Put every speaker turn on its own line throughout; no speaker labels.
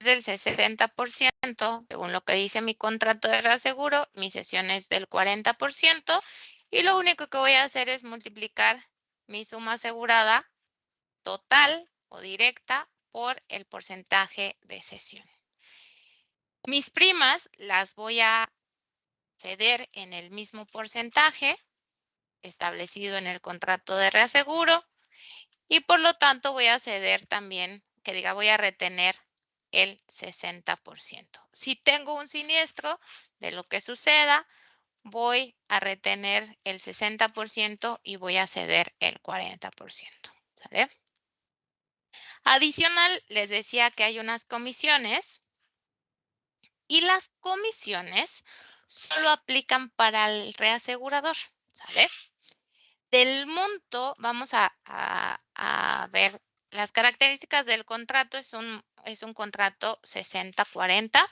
del 60%, según lo que dice mi contrato de reaseguro, mi cesión es del 40%, y lo único que voy a hacer es multiplicar mi suma asegurada total o directa por el porcentaje de cesión. Mis primas las voy a ceder en el mismo porcentaje establecido en el contrato de reaseguro, y por lo tanto voy a ceder también, voy a retener el 60%. Si tengo un siniestro de lo que suceda, voy a retener el 60% y voy a ceder el 40%. ¿Sale? Adicional, les decía que hay unas comisiones, y las comisiones solo aplican para el reasegurador. ¿Sale? Del monto, vamos a ver las características del contrato. Es un contrato 60-40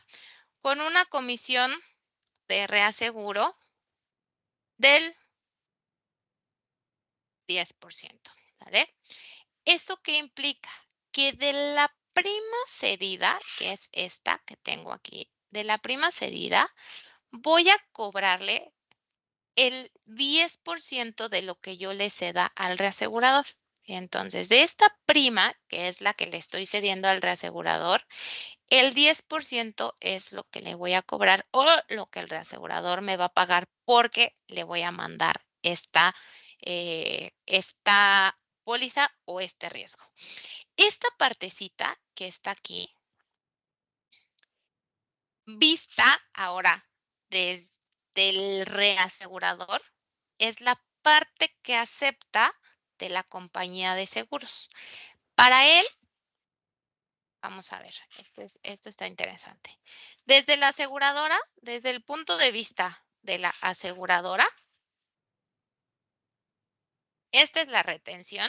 con una comisión de reaseguro del 10%. ¿Sale? ¿Eso qué implica? Que de la prima cedida, que es esta que tengo aquí, de la prima cedida, voy a cobrarle el 10% de lo que yo le ceda al reasegurador. Entonces, de esta prima, que es la que le estoy cediendo al reasegurador, el 10% es lo que le voy a cobrar, o lo que el reasegurador me va a pagar, porque le voy a mandar esta póliza o este riesgo. Esta partecita que está aquí, vista ahora desde el reasegurador, es la parte que acepta de la compañía de seguros. Para él, vamos a ver, esto está interesante. Desde la aseguradora, desde el punto de vista de la aseguradora, esta es la retención.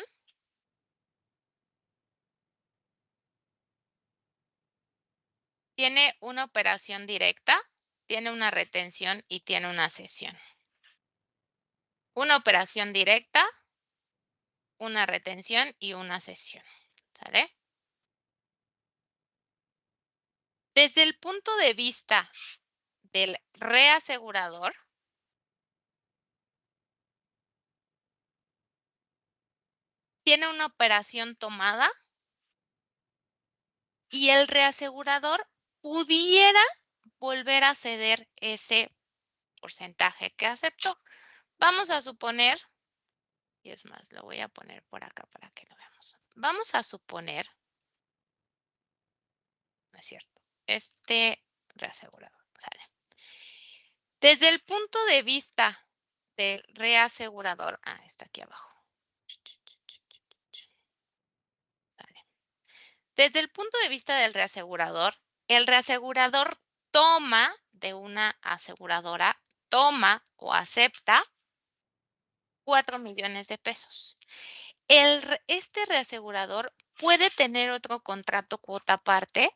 Tiene una operación directa, tiene una retención y tiene una cesión. Una operación directa, una retención y una cesión. ¿Sale? Desde el punto de vista del reasegurador, tiene una operación tomada y el reasegurador pudiera volver a ceder ese porcentaje que aceptó. Vamos a suponer, y es más, lo voy a poner por acá para que lo veamos. Vamos a suponer, no es cierto, este reasegurador, ¿sale? Desde el punto de vista del reasegurador, está aquí abajo. ¿Sale? Desde el punto de vista del reasegurador, el reasegurador toma de una aseguradora, toma o acepta 4 millones de pesos. Este reasegurador puede tener otro contrato cuota aparte,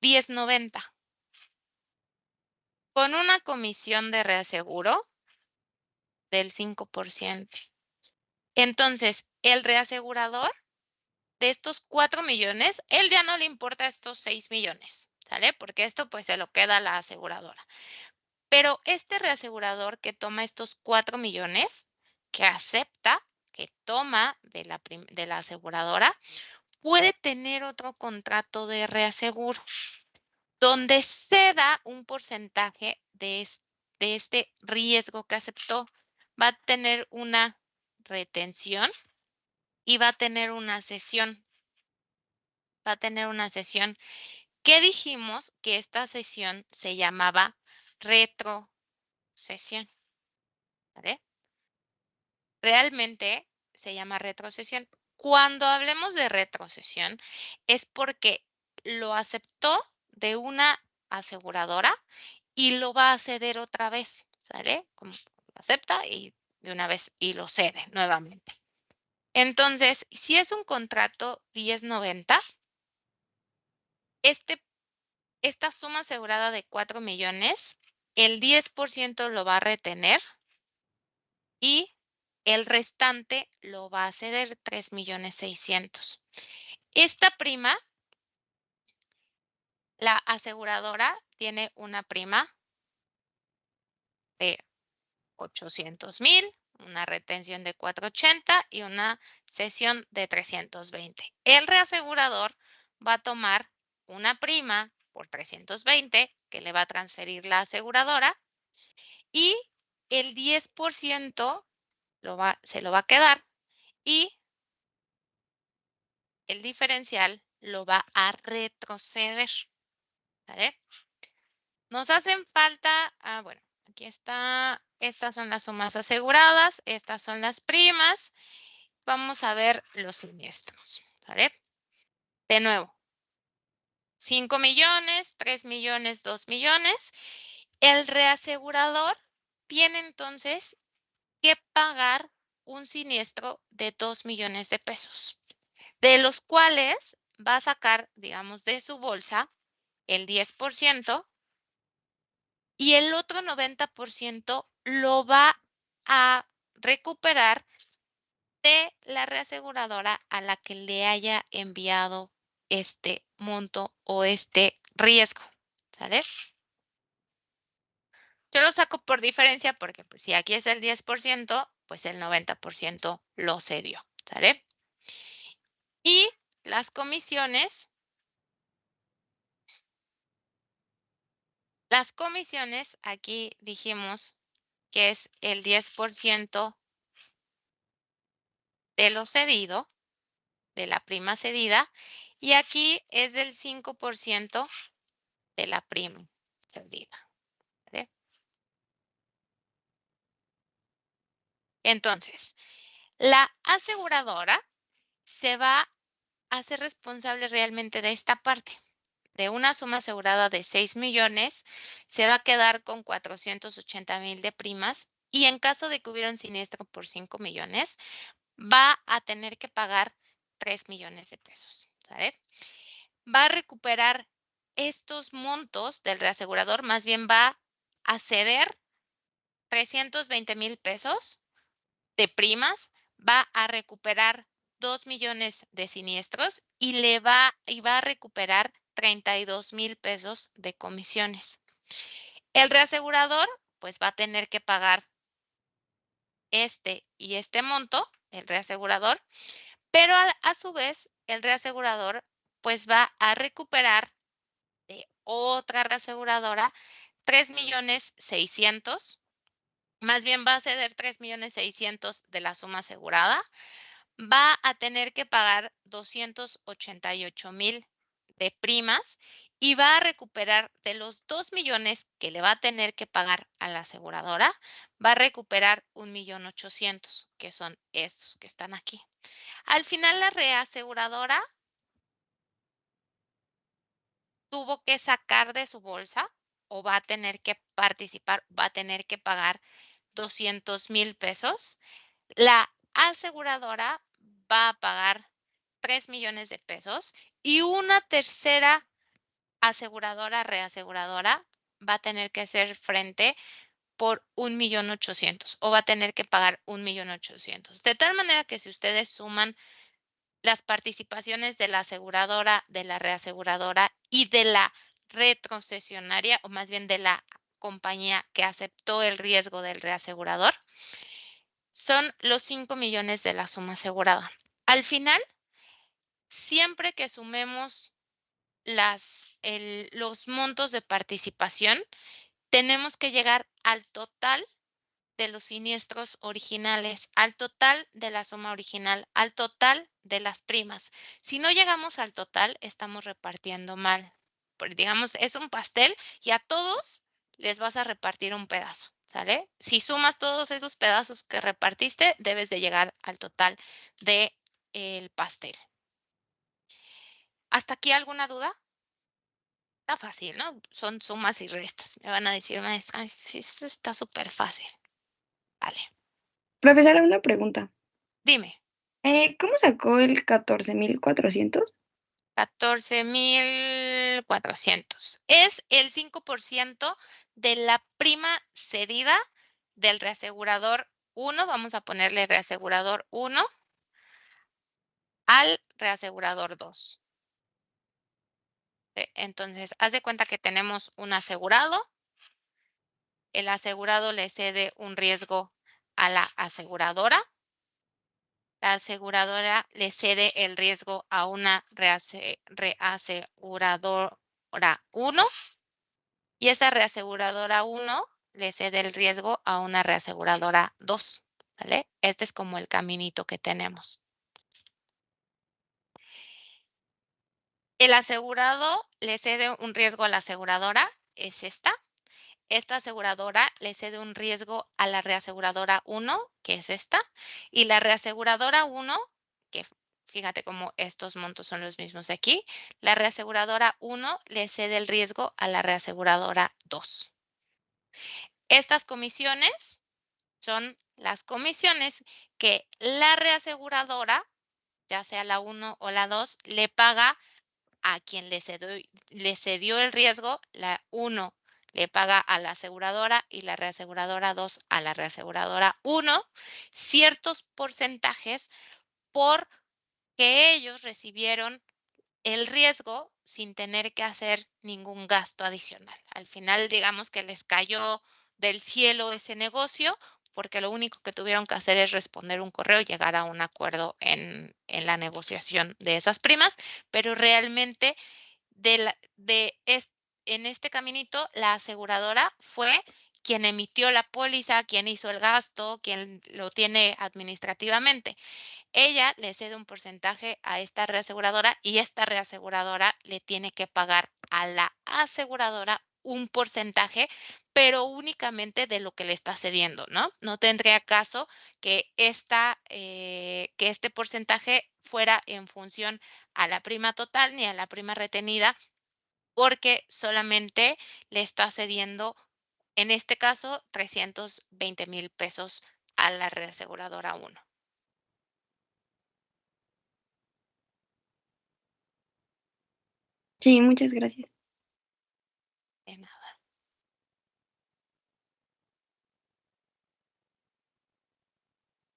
10.90, con una comisión de reaseguro del 5%. Entonces, el reasegurador de estos 4 millones, él ya no le importa estos 6 millones, ¿sale? Porque esto pues se lo queda a la aseguradora. Pero este reasegurador que toma estos 4 millones, que acepta, que toma de la aseguradora, puede tener otro contrato de reaseguro donde ceda un porcentaje de este riesgo que aceptó. Va a tener una retención y va a tener una cesión. Va a tener una cesión que dijimos que esta cesión se llamaba retrocesión. ¿Vale? Realmente se llama retrocesión. Cuando hablemos de retrocesión es porque lo aceptó de una aseguradora y lo va a ceder otra vez, ¿sale? Como lo acepta y de una vez y lo cede nuevamente. Entonces, si es un contrato 10.90, esta suma asegurada de 4 millones, el 10% lo va a retener y el restante lo va a ceder 3.600.000. Esta prima, la aseguradora tiene una prima de 800,000, una retención de 480 y una cesión de 320. El reasegurador va a tomar una prima por 320 que le va a transferir la aseguradora y el 10% se lo va a quedar y el diferencial lo va a retroceder. ¿Vale? Nos hacen falta, bueno, aquí está, estas son las sumas aseguradas, estas son las primas. Vamos a ver los siniestros, ¿sale? De nuevo, 5 millones, 3 millones, 2 millones. El reasegurador tiene entonces que pagar un siniestro de 2 millones de pesos, de los cuales va a sacar, digamos, de su bolsa el 10%. Y el otro 90% lo va a recuperar de la reaseguradora a la que le haya enviado este monto o este riesgo, ¿sale? Yo lo saco por diferencia porque pues, si aquí es el 10%, pues el 90% lo cedió, ¿sale? Y las comisiones aquí dijimos que es el 10% de lo cedido, de la prima cedida, y aquí es del 5% de la prima cedida. ¿Vale? Entonces, la aseguradora se va a hacer responsable realmente de esta parte. De una suma asegurada de 6 millones, se va a quedar con 480,000 de primas y en caso de que hubiera un siniestro por 5 millones, va a tener que pagar 3 millones de pesos. ¿Sale? Va a recuperar estos montos del reasegurador, más bien va a ceder 320,000 pesos de primas, va a recuperar 2 millones de siniestros y va a recuperar 32,000 pesos de comisiones. El reasegurador, pues va a tener que pagar este y este monto, el reasegurador, pero a su vez, el reasegurador, pues va a recuperar de otra reaseguradora 3,600,000, más bien va a ceder 3,600,000 de la suma asegurada, va a tener que pagar 288,000 de primas y va a recuperar de los 2 millones que le va a tener que pagar a la aseguradora, va a recuperar 1,800,000, que son estos que están aquí. Al final, la reaseguradora tuvo que sacar de su bolsa o va a tener que participar, va a tener que pagar 200,000 pesos. La aseguradora va a pagar 3 millones de pesos y una tercera aseguradora, reaseguradora, va a tener que hacer frente por 1,800,000 o va a tener que pagar 1,800,000. De tal manera que si ustedes suman las participaciones de la aseguradora, de la reaseguradora y de la retrocesionaria, o más bien de la compañía que aceptó el riesgo del reasegurador, son los 5 millones de la suma asegurada. Al final, siempre que sumemos los montos de participación, tenemos que llegar al total de los siniestros originales, al total de la suma original, al total de las primas. Si no llegamos al total, estamos repartiendo mal. Porque, digamos, es un pastel y a todos les vas a repartir un pedazo, ¿sale? Si sumas todos esos pedazos que repartiste, debes de llegar al total del pastel. ¿Hasta aquí alguna duda? Está fácil, ¿no? Son sumas y restas. Me van a decir, maestra, "Ay, sí, esto está súper fácil". Vale,
Profesora, una pregunta.
dime.
¿Cómo sacó el 14,400?
14,400. Es el 5% de la prima cedida del reasegurador 1. Vamos a ponerle reasegurador 1. al reasegurador 2. Entonces, haz de cuenta que tenemos un asegurado. El asegurado le cede un riesgo a la aseguradora. La aseguradora le cede el riesgo a una reaseguradora 1 y esa reaseguradora 1 le cede el riesgo a una reaseguradora 2. ¿Sale? Este es como el caminito que tenemos. El asegurado le cede un riesgo a la aseguradora, es esta. Esta aseguradora le cede un riesgo a la reaseguradora 1, que es esta. Y la reaseguradora 1, que fíjate cómo estos montos son los mismos de aquí, la reaseguradora 1 le cede el riesgo a la reaseguradora 2. Estas comisiones son las comisiones que la reaseguradora, ya sea la 1 o la 2, le paga a quien le cedió el riesgo. La 1 le paga a la aseguradora y la reaseguradora 2 a la reaseguradora 1 ciertos porcentajes porque ellos recibieron el riesgo sin tener que hacer ningún gasto adicional. Al final, digamos que les cayó del cielo ese negocio porque lo único que tuvieron que hacer es responder un correo y llegar a un acuerdo en la negociación de esas primas, pero realmente en este caminito, la aseguradora fue quien emitió la póliza, quien hizo el gasto, quien lo tiene administrativamente. Ella le cede un porcentaje a esta reaseguradora y esta reaseguradora le tiene que pagar a la aseguradora un porcentaje, pero únicamente de lo que le está cediendo, ¿no? No tendría caso que que este porcentaje fuera en función a la prima total ni a la prima retenida, porque solamente le está cediendo, en este caso, 320,000 pesos a la reaseguradora 1.
Sí, muchas gracias.
De nada.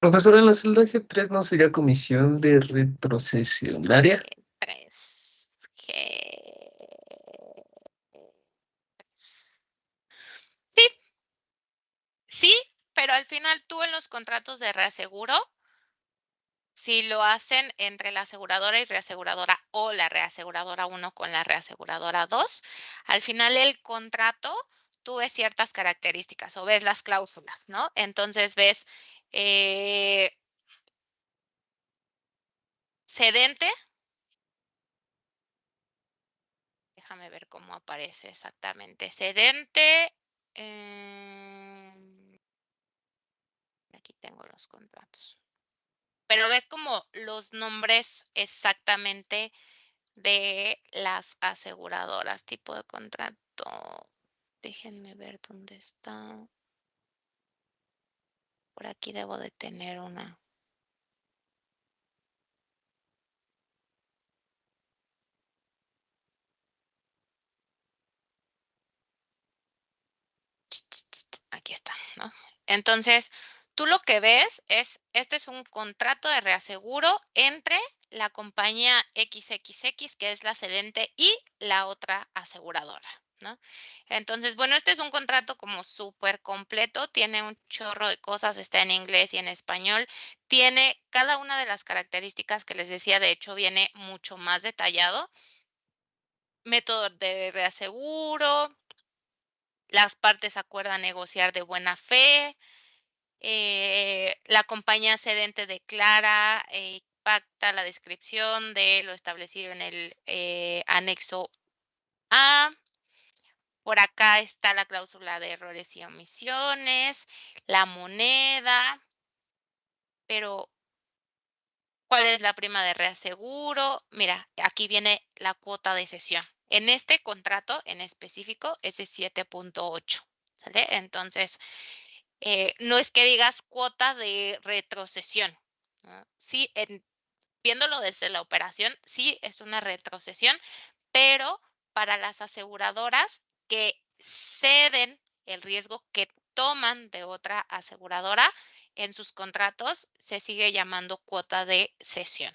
Profesora, en la celda G3 no sería comisión de retrocesionaria.
G3. Sí, sí, pero al final tú en los contratos de reaseguro, si lo hacen entre la aseguradora y reaseguradora o la reaseguradora 1 con la reaseguradora 2, al final el contrato, tú ves ciertas características o ves las cláusulas, ¿no? Entonces ves cedente. Déjame ver cómo aparece exactamente. Cedente. Aquí tengo los contratos. Pero ves como los nombres exactamente de las aseguradoras, tipo de contrato. Déjenme ver dónde está. Por aquí debo de tener una. Aquí está, ¿no? Entonces, tú lo que ves es, este es un contrato de reaseguro entre la compañía XXX, que es la cedente, y la otra aseguradora, ¿no? Entonces, bueno, este es un contrato como súper completo, tiene un chorro de cosas, está en inglés y en español, tiene cada una de las características que les decía, de hecho, viene mucho más detallado. Método de reaseguro, las partes acuerdan negociar de buena fe, la compañía cedente declara pacta la descripción de lo establecido en el anexo A. Por acá está la cláusula de errores y omisiones, la moneda, pero ¿cuál es la prima de reaseguro? Mira, aquí viene la cuota de cesión. En este contrato en específico es de 7.8, ¿sale? Entonces, no es que digas cuota de retrocesión, ¿no? Sí, viéndolo desde la operación, sí es una retrocesión, pero para las aseguradoras que ceden el riesgo que toman de otra aseguradora en sus contratos, se sigue llamando cuota de cesión.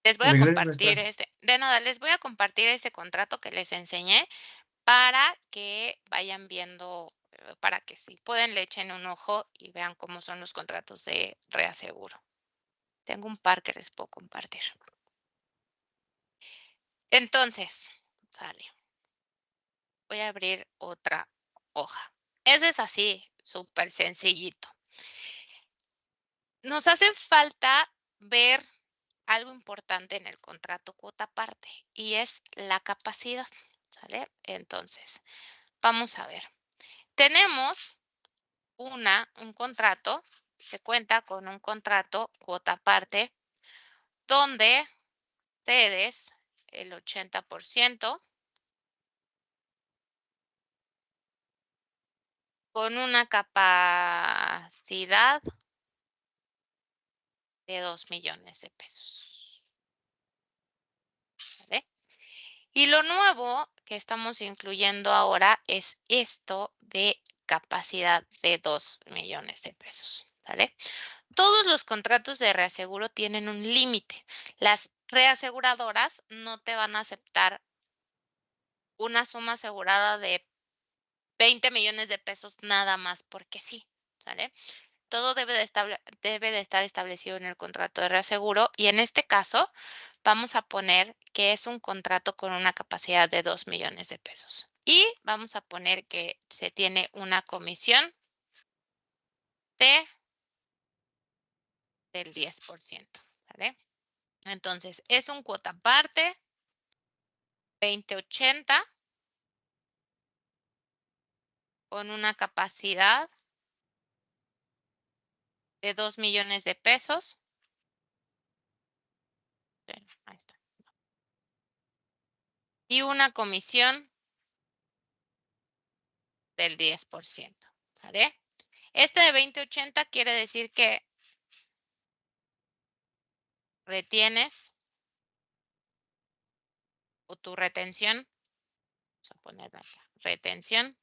Les voy a
Gracias,
compartir
maestra.
de nada, les voy a compartir ese contrato que les enseñé para que vayan viendo, para que si pueden le echen un ojo y vean cómo son los contratos de reaseguro. Tengo un par que les puedo compartir. Entonces, sale. Voy a abrir otra hoja. Ese es así, súper sencillito. Nos hace falta ver algo importante en el contrato cuota aparte y es la capacidad, ¿sale? Entonces, vamos a ver. Tenemos un contrato, se cuenta con un contrato cuota aparte donde cedes el 80% con una capacidad de 2 millones de pesos. ¿Vale? Y lo nuevo que estamos incluyendo ahora es esto de capacidad de 2 millones de pesos. ¿Sale? Todos los contratos de reaseguro tienen un límite. Las reaseguradoras no te van a aceptar una suma asegurada de 20 millones de pesos nada más porque sí. ¿Sale? Todo debe de estar establecido en el contrato de reaseguro y en este caso vamos a poner que es un contrato con una capacidad de 2 millones de pesos. Y vamos a poner que se tiene una comisión del 10%. ¿Vale? Entonces, es un cuota aparte 2080 con una capacidad de 2 millones de pesos. Ahí está. Y una comisión del 10%. ¿Sale? Este de 2080 quiere decir que retienes o tu retención, vamos a poner acá, retención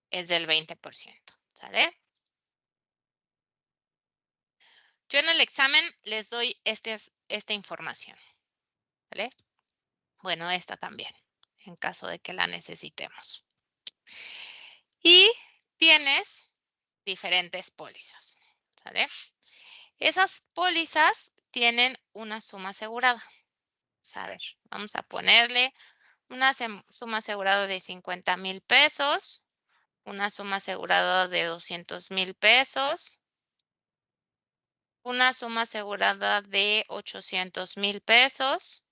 es del 20%. ¿Sale? Yo en el examen les doy esta información. ¿Vale? Bueno, esta también, en caso de que la necesitemos. Y tienes diferentes pólizas. ¿Sale? Esas pólizas tienen una suma asegurada. A ver, vamos a ponerle una suma asegurada de 50,000 pesos, una suma asegurada de 200,000 pesos, una suma asegurada de 800,000 pesos,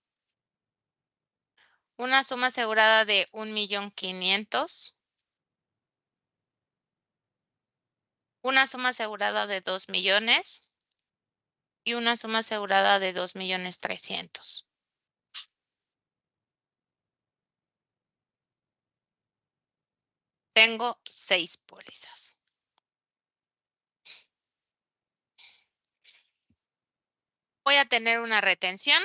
una suma asegurada de 1,500,000, una suma asegurada de 2 millones y una suma asegurada de 2,300,000. Tengo 6 pólizas. Voy a tener una retención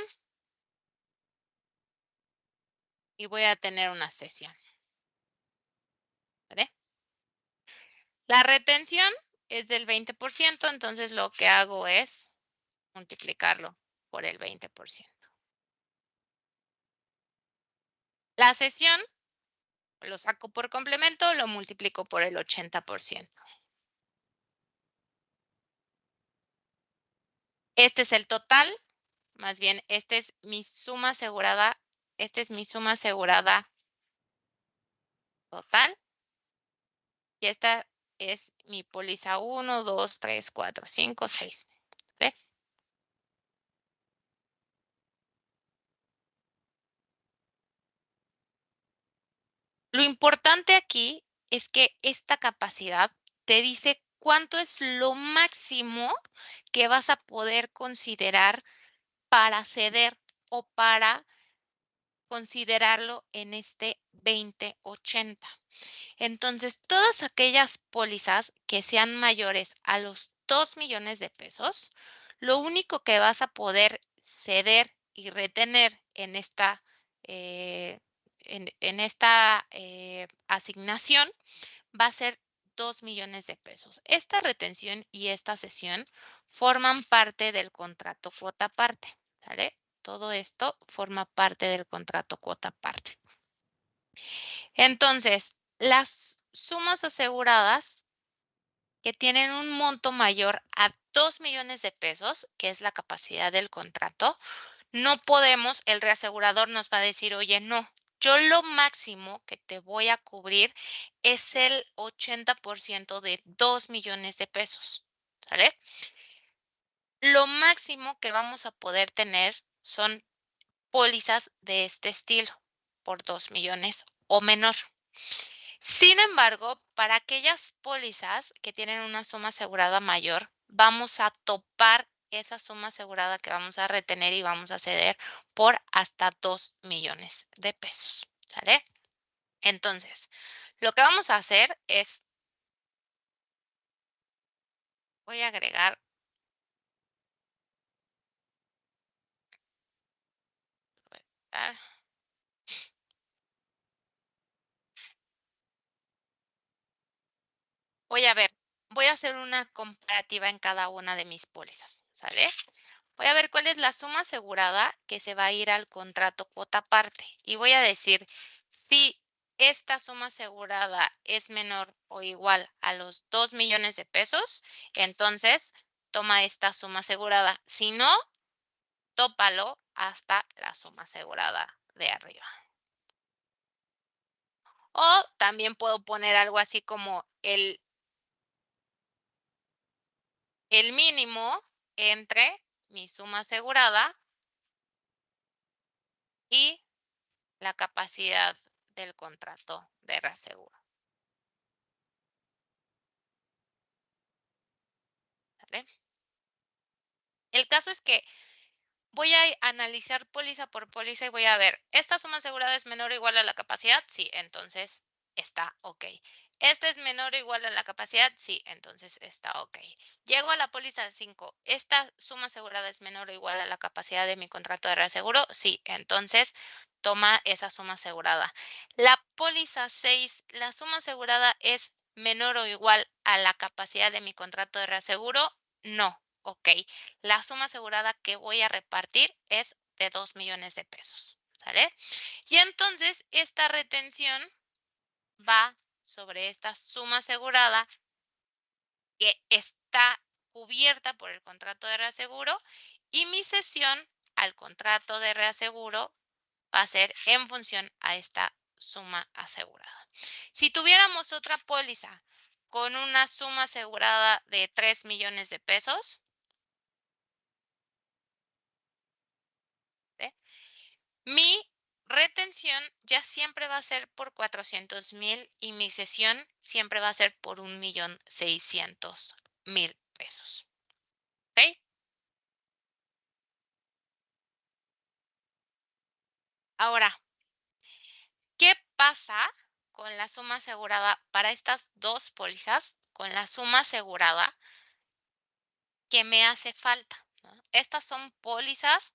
y voy a tener una cesión. ¿Vale? La retención es del 20%, entonces lo que hago es multiplicarlo por el 20%. La cesión lo saco por complemento, lo multiplico por el 80%. Este es el total, más bien, esta es mi suma asegurada, total. Y esta es mi póliza 1, 2, 3, 4, 5, 6. ¿Vale? Lo importante aquí es que esta capacidad te dice cuánto es lo máximo que vas a poder considerar para ceder o para considerarlo en este 2080. Entonces, todas aquellas pólizas que sean mayores a los 2 millones de pesos, lo único que vas a poder ceder y retener en esta, asignación va a ser 2 millones de pesos. Esta retención y esta cesión forman parte del contrato cuota aparte. ¿Vale? todo esto forma parte del contrato cuota parte. Entonces, las sumas aseguradas que tienen un monto mayor a 2 millones de pesos, que es la capacidad del contrato, no podemos, el reasegurador nos va a decir, oye, no, yo lo máximo que te voy a cubrir es el 80% de 2 millones de pesos, ¿sale? Lo máximo que vamos a poder tener son pólizas de este estilo por 2 millones o menor. Sin embargo, para aquellas pólizas que tienen una suma asegurada mayor, vamos a topar esa suma asegurada que vamos a retener y vamos a ceder por hasta 2 millones de pesos, ¿sale? Entonces, lo que vamos a hacer es, voy a agregar voy a hacer una comparativa en cada una de mis pólizas, ¿sale? Voy a ver cuál es la suma asegurada que se va a ir al contrato cuota parte y voy a decir si esta suma asegurada es menor o igual a los 2 millones de pesos, entonces toma esta suma asegurada. Si no, tópalo hasta la suma asegurada de arriba. O también puedo poner algo así como el mínimo entre mi suma asegurada y la capacidad del contrato de reaseguro. ¿Vale? El caso es que voy a analizar póliza por póliza y voy a ver, ¿esta suma asegurada es menor o igual a la capacidad? Sí, entonces está ok. ¿Esta es menor o igual a la capacidad? Sí, entonces está ok. Llego a la póliza 5. ¿Esta suma asegurada es menor o igual a la capacidad de mi contrato de reaseguro? Sí, entonces toma esa suma asegurada. La póliza 6, ¿la suma asegurada es menor o igual a la capacidad de mi contrato de reaseguro? No, ok. La suma asegurada que voy a repartir es de 2 millones de pesos, ¿sale? Y entonces esta retención va sobre esta suma asegurada que está cubierta por el contrato de reaseguro y mi cesión al contrato de reaseguro va a ser en función a esta suma asegurada. Si tuviéramos otra póliza con una suma asegurada de 3 millones de pesos, ¿sí? Mi retención ya siempre va a ser por 400,000 y mi cesión siempre va a ser por 1,600,000 pesos. ¿Ok? Ahora, ¿qué pasa con la suma asegurada para estas dos pólizas? Con la suma asegurada que me hace falta, ¿no? Estas son pólizas,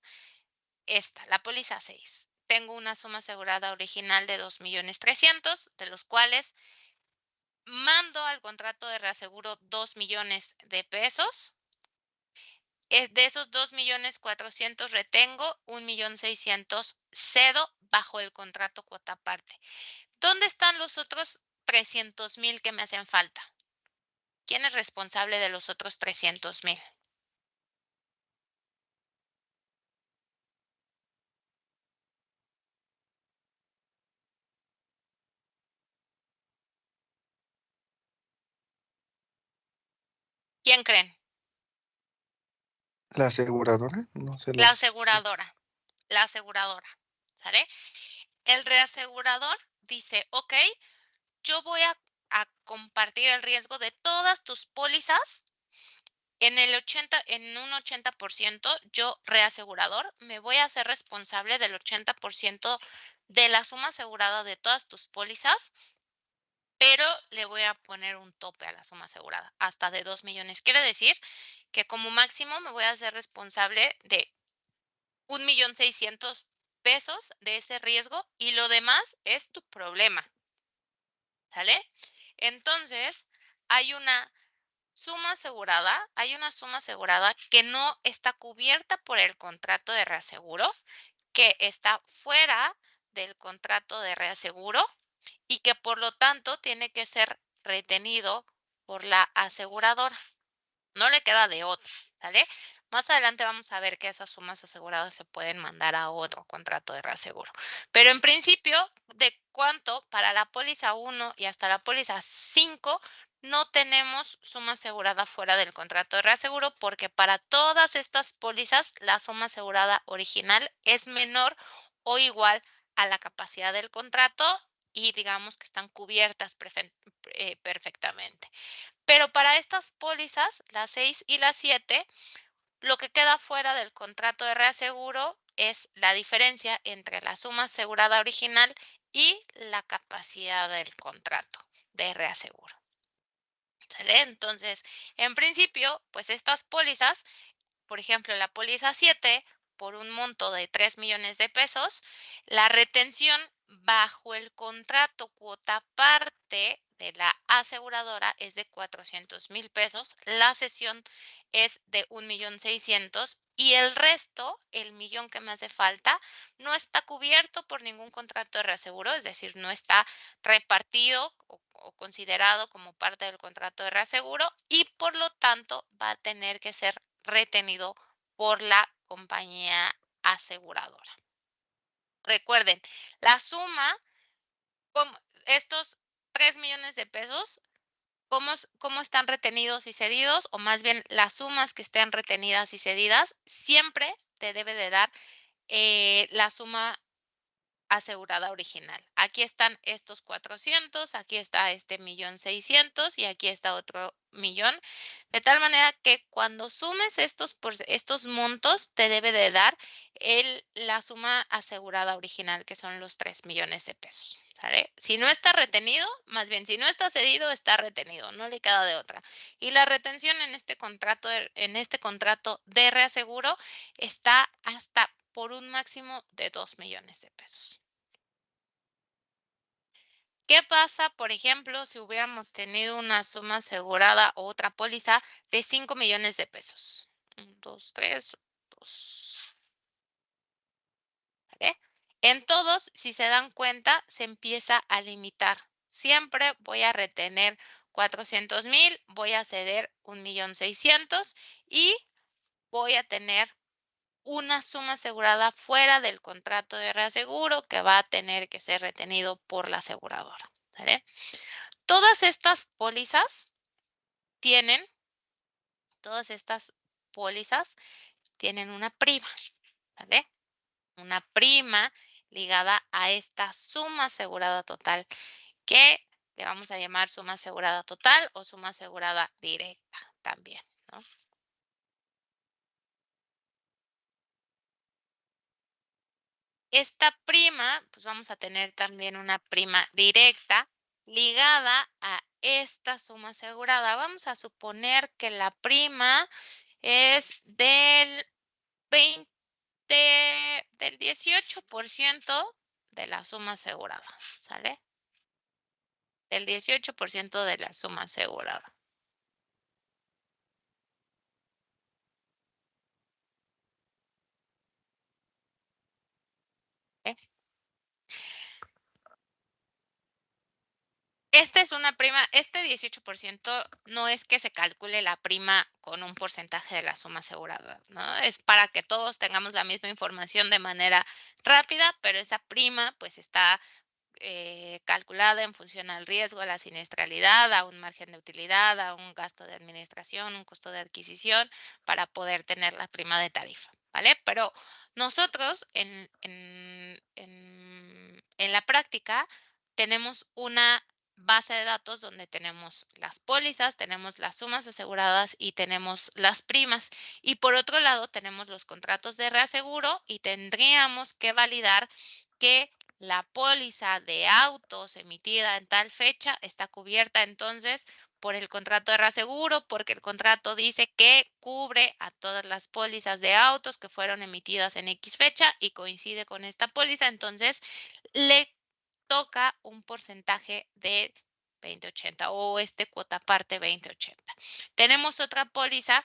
la póliza 6. Tengo una suma asegurada original de 2,300,000, de los cuales mando al contrato de reaseguro 2 millones de pesos. De esos 2,400,000 retengo, 1,600,000 cedo bajo el contrato cuota parte. ¿Dónde están los otros 300,000 que me hacen falta? ¿Quién es responsable de los otros 300,000? ¿Quién creen?
¿La aseguradora? No sé
La aseguradora. La aseguradora. ¿Sale? El reasegurador dice, ok, yo voy a compartir el riesgo de todas tus pólizas en un 80%, yo reasegurador me voy a hacer responsable del 80% de la suma asegurada de todas tus pólizas, pero le voy a poner un tope a la suma asegurada, hasta de 2 millones. Quiere decir que como máximo me voy a hacer responsable de 1,600,000 pesos de ese riesgo y lo demás es tu problema. ¿Sale? Entonces, hay una suma asegurada, hay una suma asegurada que no está cubierta por el contrato de reaseguro, que está fuera del contrato de reaseguro y que por lo tanto tiene que ser retenido por la aseguradora. No le queda de otra, ¿sale? Más adelante vamos a ver que esas sumas aseguradas se pueden mandar a otro contrato de reaseguro. Pero en principio, de cuánto para la póliza 1 y hasta la póliza 5 no tenemos suma asegurada fuera del contrato de reaseguro porque para todas estas pólizas la suma asegurada original es menor o igual a la capacidad del contrato y digamos que están cubiertas perfectamente. Pero para estas pólizas, las 6 y las 7, lo que queda fuera del contrato de reaseguro es la diferencia entre la suma asegurada original y la capacidad del contrato de reaseguro. ¿Sale? Entonces, en principio, pues estas pólizas, por ejemplo, la póliza 7, por un monto de 3 millones de pesos, la retención bajo el contrato cuota parte de la aseguradora es de 400,000 pesos, la cesión es de 1,600,000 y el resto, el millón que me hace falta, no está cubierto por ningún contrato de reaseguro, es decir, no está repartido o considerado como parte del contrato de reaseguro y por lo tanto va a tener que ser retenido por la compañía aseguradora. Recuerden, la suma, estos 3 millones de pesos, ¿cómo están retenidos y cedidos? O más bien, las sumas que estén retenidas y cedidas, siempre te debe de dar la suma asegurada original. Aquí están estos 400, aquí está este 1,600,000 y aquí está otro millón. De tal manera que cuando sumes estos montos, te debe de dar la suma asegurada original, que son los 3 millones de pesos. ¿Sale? Si no está retenido, más bien, si no está cedido, está retenido, no le queda de otra. Y la retención en este contrato de reaseguro está hasta por un máximo de 2 millones de pesos. ¿Qué pasa, por ejemplo, si hubiéramos tenido una suma asegurada o otra póliza de 5 millones de pesos? 1, 2, 3, 2. ¿Vale? En todos, si se dan cuenta, se empieza a limitar. Siempre voy a retener 400,000, voy a ceder 1,600,000 y voy a tener una suma asegurada fuera del contrato de reaseguro que va a tener que ser retenido por la aseguradora. ¿Sale? Todas estas pólizas tienen una prima, ¿vale? Una prima ligada a esta suma asegurada total, que le vamos a llamar suma asegurada total o suma asegurada directa también, ¿no? Esta prima, pues vamos a tener también una prima directa ligada a esta suma asegurada. Vamos a suponer que la prima es del 18% de la suma asegurada, ¿sale? El 18% de la suma asegurada. ¿Eh? Esta es una prima, este 18% no es que se calcule la prima con un porcentaje de la suma asegurada, ¿no? Es para que todos tengamos la misma información de manera rápida, pero esa prima pues está calculada en función al riesgo, a la siniestralidad, a un margen de utilidad, a un gasto de administración, un costo de adquisición, para poder tener la prima de tarifa, ¿vale? Pero nosotros en la práctica tenemos una base de datos donde tenemos las pólizas, tenemos las sumas aseguradas y tenemos las primas. Y por otro lado, tenemos los contratos de reaseguro y tendríamos que validar que la póliza de autos emitida en tal fecha está cubierta entonces por el contrato de reaseguro, porque el contrato dice que cubre a todas las pólizas de autos que fueron emitidas en X fecha y coincide con esta póliza, entonces le toca un porcentaje de 2080 o cuota parte 2080. Tenemos otra póliza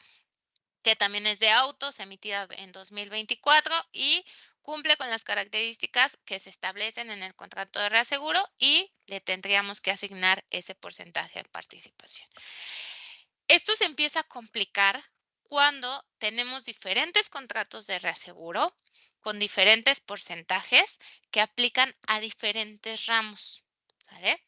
que también es de autos, emitida en 2024 y cumple con las características que se establecen en el contrato de reaseguro y le tendríamos que asignar ese porcentaje de participación. Esto se empieza a complicar cuando tenemos diferentes contratos de reaseguro con diferentes porcentajes que aplican a diferentes ramos, ¿sale?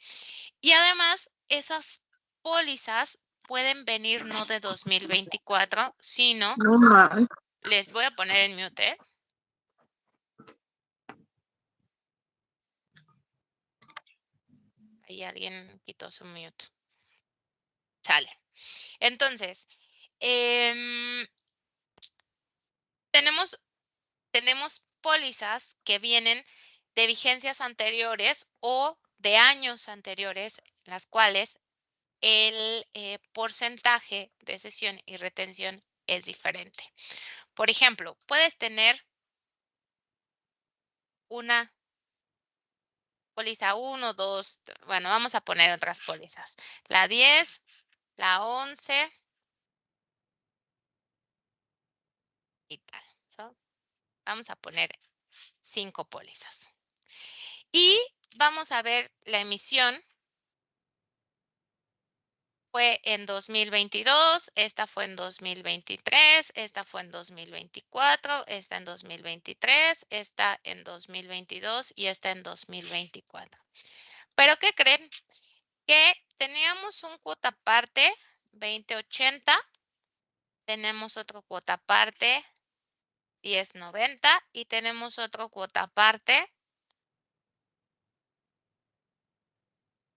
Y además, esas pólizas pueden venir no de 2024, sino,
No mames.
les voy a poner en mute, ¿eh? Ahí alguien quitó su mute. Sale. Entonces, tenemos pólizas que vienen de vigencias anteriores o de años anteriores, las cuales el porcentaje de cesión y retención es diferente. Por ejemplo, puedes tener una póliza 1, 2, bueno, vamos a poner otras pólizas. La 10, la 11 y tal. ¿So? Vamos a poner 5 pólizas. Y vamos a ver la emisión. Fue en 2022, esta fue en 2023, esta fue en 2024, esta en 2023, esta en 2022 y esta en 2024. ¿Pero qué creen? Que teníamos un cuota parte 2080, tenemos otro cuota parte 1090 y tenemos otro cuota parte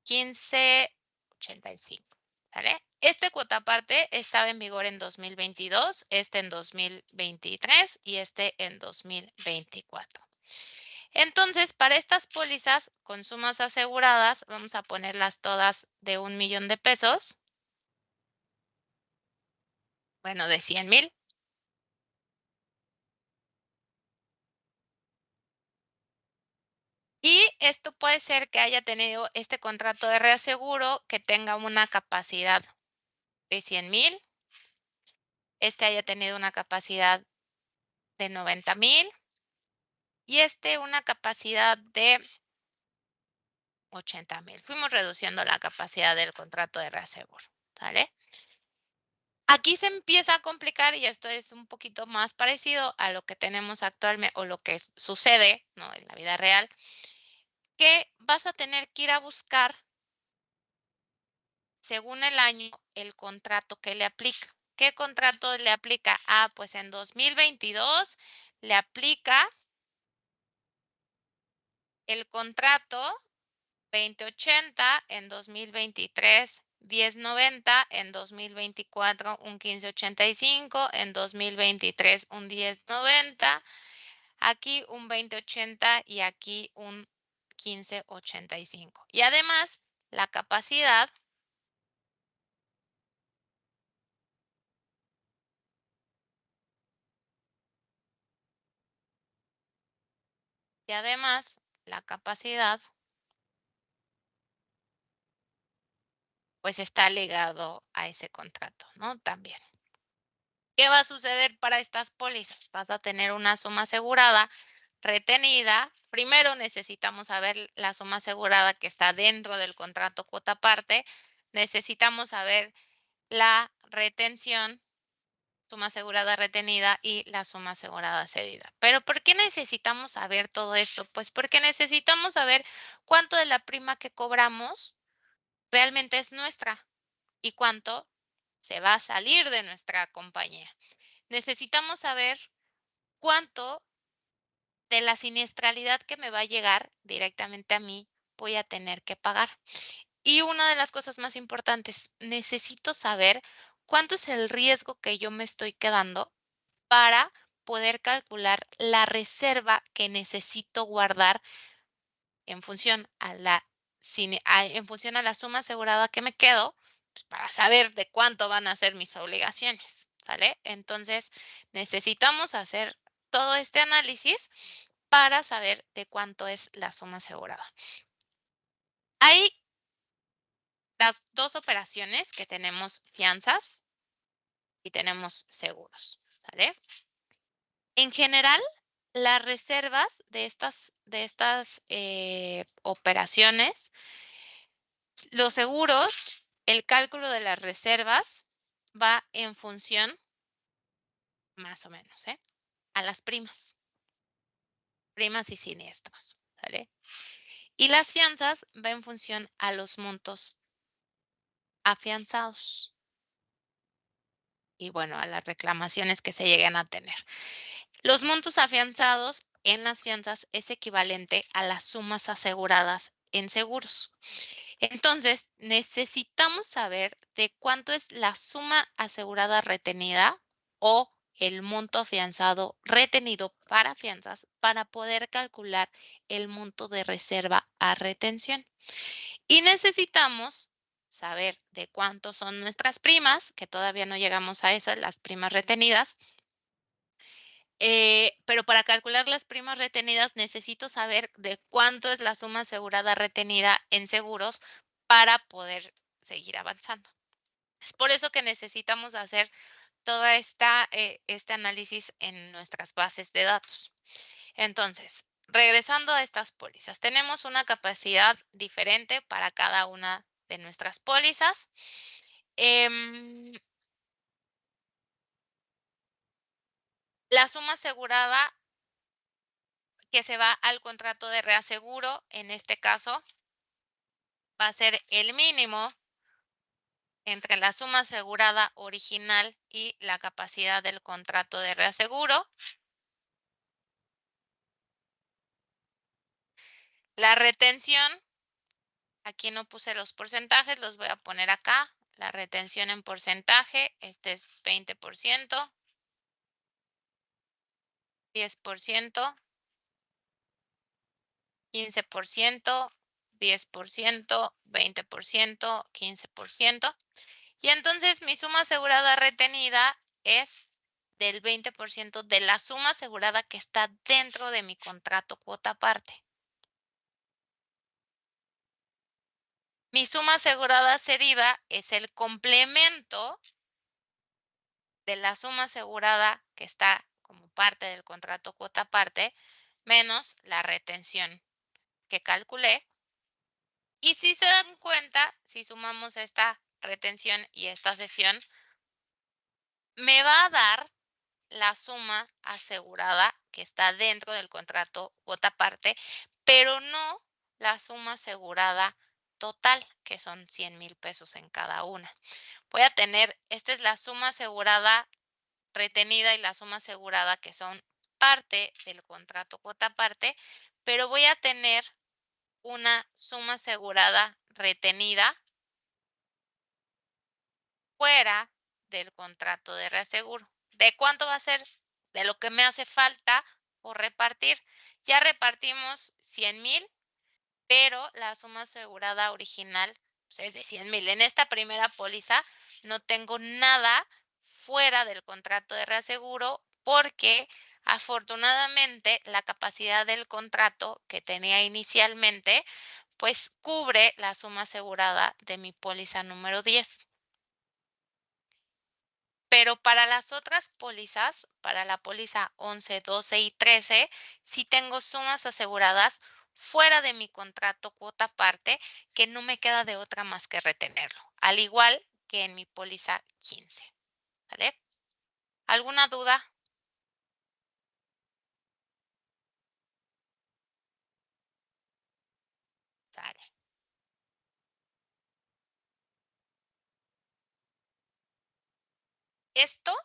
1585. ¿Vale? Este cuota parte estaba en vigor en 2022, este en 2023 y este en 2024. Entonces, para estas pólizas con sumas aseguradas, vamos a ponerlas todas de 1 millón de pesos. Bueno, de 100,000. Y esto puede ser que haya tenido este contrato de reaseguro que tenga una capacidad de 100,000. Este haya tenido una capacidad de 90,000. Y una capacidad de 80,000. Fuimos reduciendo la capacidad del contrato de reaseguro, ¿vale? Aquí se empieza a complicar y esto es un poquito más parecido a lo que tenemos actualmente o lo que sucede, ¿no?, en la vida real, que vas a tener que ir a buscar, según el año, el contrato que le aplica. ¿Qué contrato le aplica? Ah, pues en 2022 le aplica el contrato 2080, en 2023 1090, en 2024 un 1585, en 2023 un 1090, aquí un 2080 y aquí un 1585. Y además, la capacidad pues está ligado a ese contrato, ¿no? También. ¿Qué va a suceder para estas pólizas? Vas a tener una suma asegurada retenida. Primero necesitamos saber la suma asegurada que está dentro del contrato cuota parte. Necesitamos saber la retención, suma asegurada retenida y la suma asegurada cedida. ¿Pero por qué necesitamos saber todo esto? Pues porque necesitamos saber cuánto de la prima que cobramos realmente es nuestra y cuánto se va a salir de nuestra compañía. Necesitamos saber cuánto de la siniestralidad que me va a llegar directamente a mí voy a tener que pagar. Y una de las cosas más importantes, necesito saber cuánto es el riesgo que yo me estoy quedando para poder calcular la reserva que necesito guardar en función a la suma asegurada que me quedo, pues, para saber de cuánto van a ser mis obligaciones, ¿sale? Entonces, necesitamos hacer todo este análisis para saber de cuánto es la suma asegurada. Hay las dos operaciones que tenemos fianzas y tenemos seguros, ¿sale? En general, las reservas de estas operaciones, los seguros, el cálculo de las reservas va en función, más o menos, a las primas y siniestros, ¿sale? Y las fianzas va en función a los montos afianzados y, bueno, a las reclamaciones que se lleguen a tener. Los montos afianzados en las fianzas es equivalente a las sumas aseguradas en seguros. Entonces, necesitamos saber de cuánto es la suma asegurada retenida o el monto afianzado retenido para fianzas para poder calcular el monto de reserva a retención. Y necesitamos saber de cuánto son nuestras primas, que todavía no llegamos a esas, las primas retenidas. Pero para calcular las primas retenidas necesito saber de cuánto es la suma asegurada retenida en seguros para poder seguir avanzando. Es por eso que necesitamos hacer toda este análisis en nuestras bases de datos. Entonces, regresando a estas pólizas, tenemos una capacidad diferente para cada una de nuestras pólizas. La suma asegurada que se va al contrato de reaseguro, en este caso, va a ser el mínimo entre la suma asegurada original y la capacidad del contrato de reaseguro. La retención, aquí no puse los porcentajes, los voy a poner acá. La retención en porcentaje, este es 20%, 10%, 15%, 10%, 20%, 15%. Y entonces mi suma asegurada retenida es del 20% de la suma asegurada que está dentro de mi contrato cuota aparte. Mi suma asegurada cedida es el complemento de la suma asegurada que está como parte del contrato cuota aparte menos la retención que calculé. Y si se dan cuenta, si sumamos esta retención y esta cesión, me va a dar la suma asegurada que está dentro del contrato cuota aparte, pero no la suma asegurada total, que son 100,000 pesos en cada una. Voy a tener, esta es la suma asegurada retenida y la suma asegurada que son parte del contrato cuota aparte, pero voy a tener una suma asegurada retenida fuera del contrato de reaseguro. ¿De cuánto va a ser? De lo que me hace falta por repartir. Ya repartimos 100,000, pero la suma asegurada original pues, es de 100,000. En esta primera póliza no tengo nada fuera del contrato de reaseguro porque afortunadamente la capacidad del contrato que tenía inicialmente pues cubre la suma asegurada de mi póliza número 10. Pero para las otras pólizas, para la póliza 11, 12 y 13, sí tengo sumas aseguradas fuera de mi contrato cuota aparte que no me queda de otra más que retenerlo, al igual que en mi póliza 15. ¿Vale? ¿Alguna duda? Sale. Esto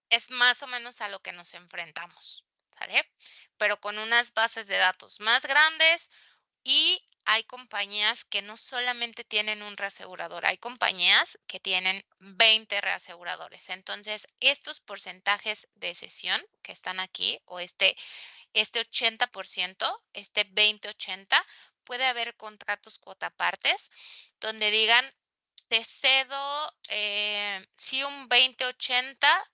es más o menos a lo que nos enfrentamos, ¿sale? Pero con unas bases de datos más grandes y hay compañías que no solamente tienen un reasegurador, hay compañías que tienen 20 reaseguradores. Entonces, estos porcentajes de cesión que están aquí o este 80%, este 20-80, puede haber contratos cuotapartes donde digan, te cedo sí un 20-80,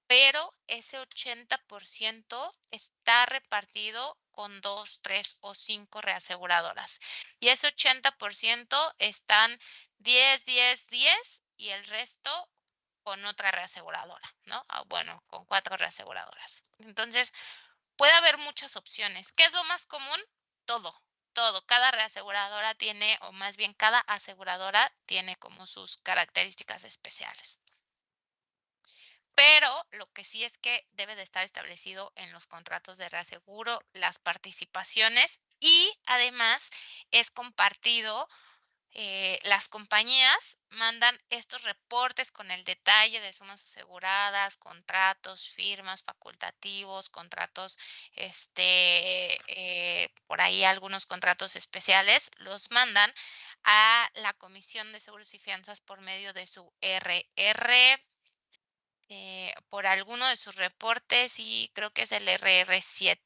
pero ese 80% está repartido con 2, 3 o 5 reaseguradoras. Y ese 80% están 10, 10, 10 y el resto con otra reaseguradora, ¿no? Bueno, con 4 reaseguradoras. Entonces, puede haber muchas opciones. ¿Qué es lo más común? Todo. Cada reaseguradora tiene, o más bien cada aseguradora tiene como sus características especiales. Pero lo que sí es que debe de estar establecido en los contratos de reaseguro las participaciones y además es compartido. Las compañías mandan estos reportes con el detalle de sumas aseguradas, contratos, firmas, facultativos, contratos, por ahí algunos contratos especiales, los mandan a la Comisión de Seguros y Fianzas por medio de su RR, por alguno de sus reportes y creo que es el RR7,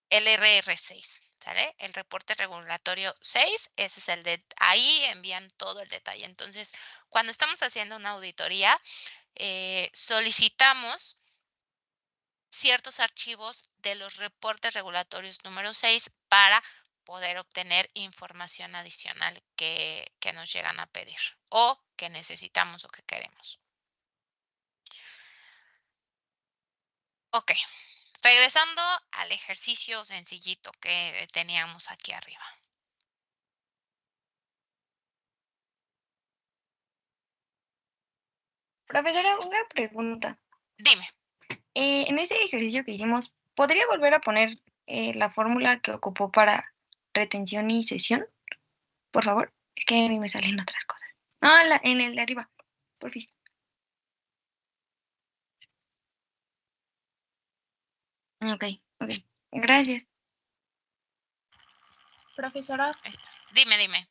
el RR6. ¿Sale? El reporte regulatorio 6, ese es el de ahí envían todo el detalle. Entonces, cuando estamos haciendo una auditoría, solicitamos ciertos archivos de los reportes regulatorios número 6 para poder obtener información adicional que nos llegan a pedir o que necesitamos o que queremos. Ok, regresando al ejercicio sencillito que teníamos aquí arriba.
Profesora, una pregunta.
Dime.
En ese ejercicio que hicimos, ¿podría volver a poner la fórmula que ocupó para retención y cesión? Por favor. Es que a mí me salen otras cosas. No, en el de arriba. Porfis. Ok. Gracias.
Profesora,
Dime.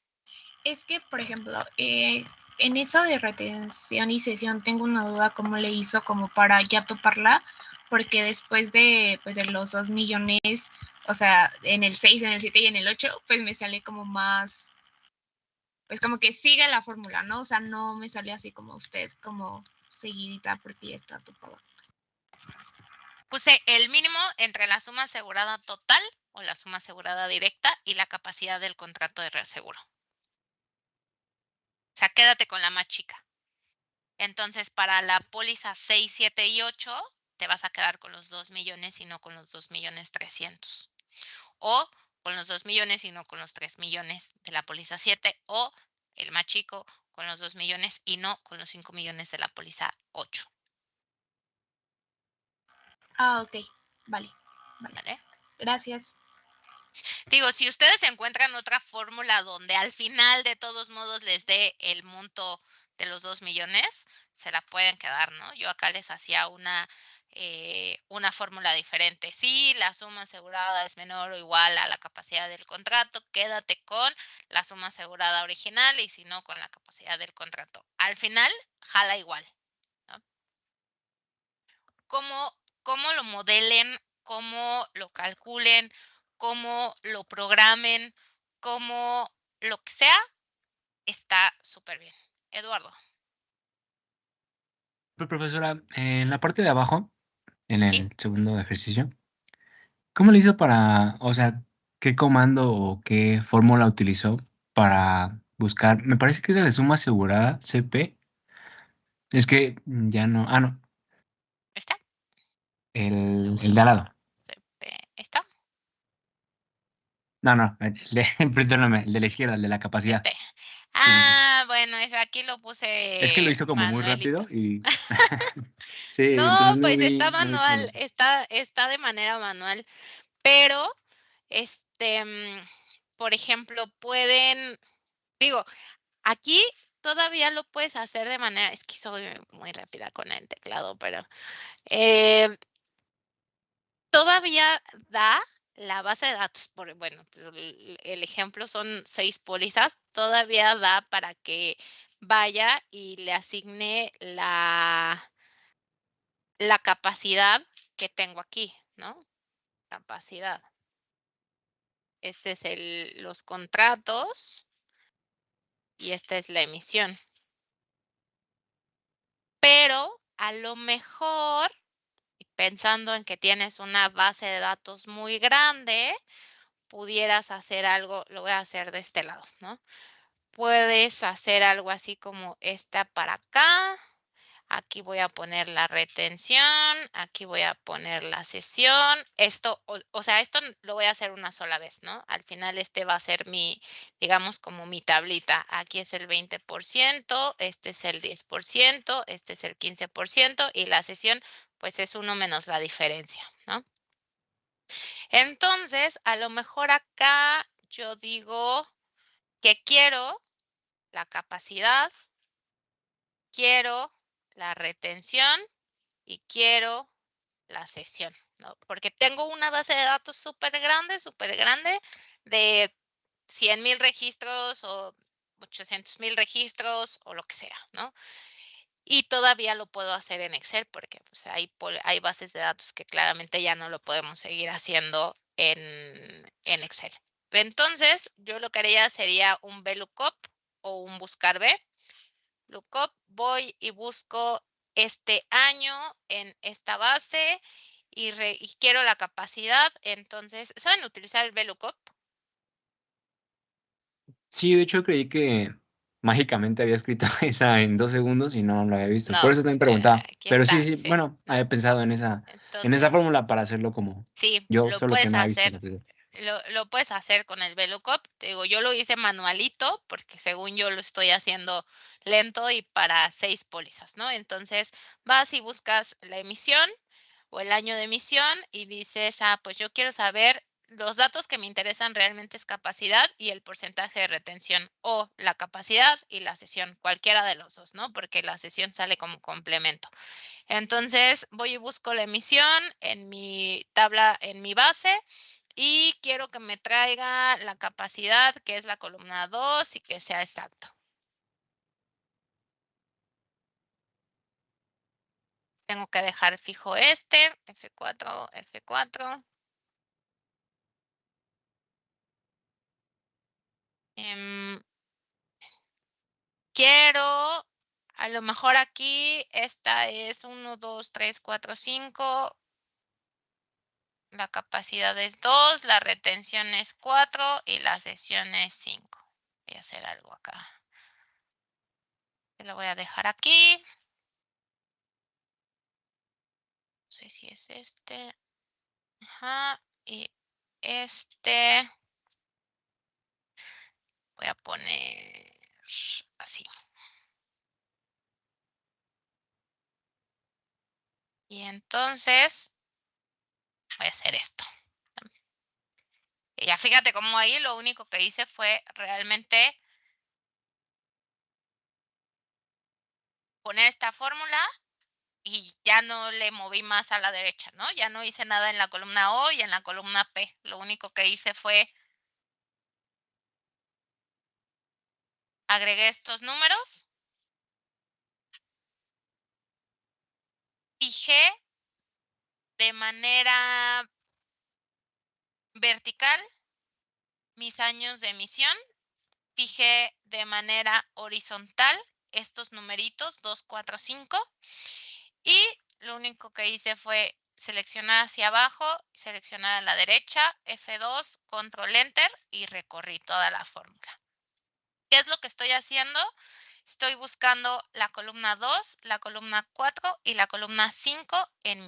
es que, por ejemplo, en eso de retención y cesión tengo una duda cómo le hizo como para ya toparla, porque después de, pues, de los 2 millones, o sea, en el 6, en el 7 y en el 8, pues me sale como más, pues como que sigue la fórmula, ¿no? O sea, no me sale así como usted, como seguidita, porque ya está topado.
Puse el mínimo entre la suma asegurada total o la suma asegurada directa y la capacidad del contrato de reaseguro. O sea, quédate con la más chica. Entonces, para la póliza 6, 7 y 8, te vas a quedar con los 2 millones y no con los 2 millones 300. O con los 2 millones y no con los 3 millones de la póliza 7. O el más chico con los 2 millones y no con los 5 millones de la póliza 8.
Ah, ok. Vale.
¿Vale?
Gracias.
Digo, si ustedes encuentran otra fórmula donde al final de todos modos les dé el monto de los 2 millones, se la pueden quedar, ¿no? Yo acá les hacía una fórmula diferente. Si la suma asegurada es menor o igual a la capacidad del contrato, quédate con la suma asegurada original y si no, con la capacidad del contrato. Al final, jala igual, ¿no? Cómo lo modelen, cómo lo calculen, cómo lo programen, cómo lo que sea, está súper bien. Eduardo.
Profesora, en la parte de abajo, en
¿Sí?
el segundo ejercicio, ¿cómo le hizo para, o sea, qué comando o qué fórmula utilizó para buscar? Me parece que es la de suma asegurada, CP. Es que ya no, no,
¿Está?
el de al lado.
¿Está?
No, perdóname, el de la izquierda, el de la capacidad.
Sí. Bueno, aquí lo puse
Es que lo hizo como muy
manualito.
rápido y sí,
No,
entonces
pues está
no vi cómo
manual,
lo-
está de manera manual, pero por ejemplo, digo, aquí todavía lo puedes hacer de manera, es que soy muy rápida con el teclado, pero todavía da la base de datos, bueno, pues, el ejemplo son 6 pólizas, todavía da para que vaya y le asigne la capacidad que tengo aquí, ¿no? Capacidad. Este es los contratos y esta es la emisión. Pero a lo mejor, pensando en que tienes una base de datos muy grande, pudieras hacer algo, lo voy a hacer de este lado, ¿no? Puedes hacer algo así como esta para acá. Aquí voy a poner la retención, aquí voy a poner la sesión. Esto, o sea, esto lo voy a hacer una sola vez, ¿no? Al final este va a ser mi, digamos, como mi tablita. Aquí es el 20%, este es el 10%, este es el 15% y la sesión, pues es 1 menos la diferencia, ¿no? Entonces, a lo mejor acá yo digo que quiero la capacidad, quiero la retención y quiero la sesión, ¿no? Porque tengo una base de datos súper grande de 100,000 registros o 800,000 registros o lo que sea, ¿no? Y todavía lo puedo hacer en Excel porque pues, hay bases de datos que claramente ya no lo podemos seguir haciendo en Excel. Entonces, yo lo que haría sería un VLOOKUP o un buscar B. Lookup, voy y busco este año en esta base y quiero la capacidad. Entonces, ¿saben utilizar el VLOOKUP?
Sí, de hecho creí que mágicamente había escrito esa en 2 segundos y no lo había visto. Por
No,
eso también preguntaba.
aquí
Pero sí,
está,
sí,
sí.
bueno, había pensado en esa
Entonces,
fórmula para hacerlo como
sí,
yo,
lo
solo que
puedes
no había visto
hacer.
los videos.
Lo puedes hacer con el VLOOKUP. Te digo, yo lo hice manualito porque según yo lo estoy haciendo lento y para 6 pólizas, ¿no? Entonces, vas y buscas la emisión o el año de emisión y dices, pues yo quiero saber los datos que me interesan realmente es capacidad y el porcentaje de retención o la capacidad y la sesión, cualquiera de los dos, ¿no? Porque la sesión sale como complemento. Entonces, voy y busco la emisión en mi tabla, en mi base y quiero que me traiga la capacidad, que es la columna 2 y que sea exacto. Tengo que dejar fijo este, F4, F4. Quiero, a lo mejor aquí, esta es 1, 2, 3, 4, 5. La capacidad es 2, la retención es 4 y la sesión es 5. Voy a hacer algo acá. Lo voy a dejar aquí. No sé si es este. Ajá. Y este. Voy a poner así. Y entonces voy a hacer esto. Y ya fíjate cómo ahí lo único que hice fue realmente poner esta fórmula y ya no le moví más a la derecha, ¿no? Ya no hice nada en la columna O y en la columna P. Lo único que hice fue agregué estos números, fijé de manera vertical mis años de emisión, fijé de manera horizontal estos numeritos 2, 4, 5 y lo único que hice fue seleccionar hacia abajo, seleccionar a la derecha, F2, control enter y recorrí toda la fórmula. ¿Qué es lo que estoy haciendo? Estoy buscando la columna 2, la columna 4 y la columna 5 en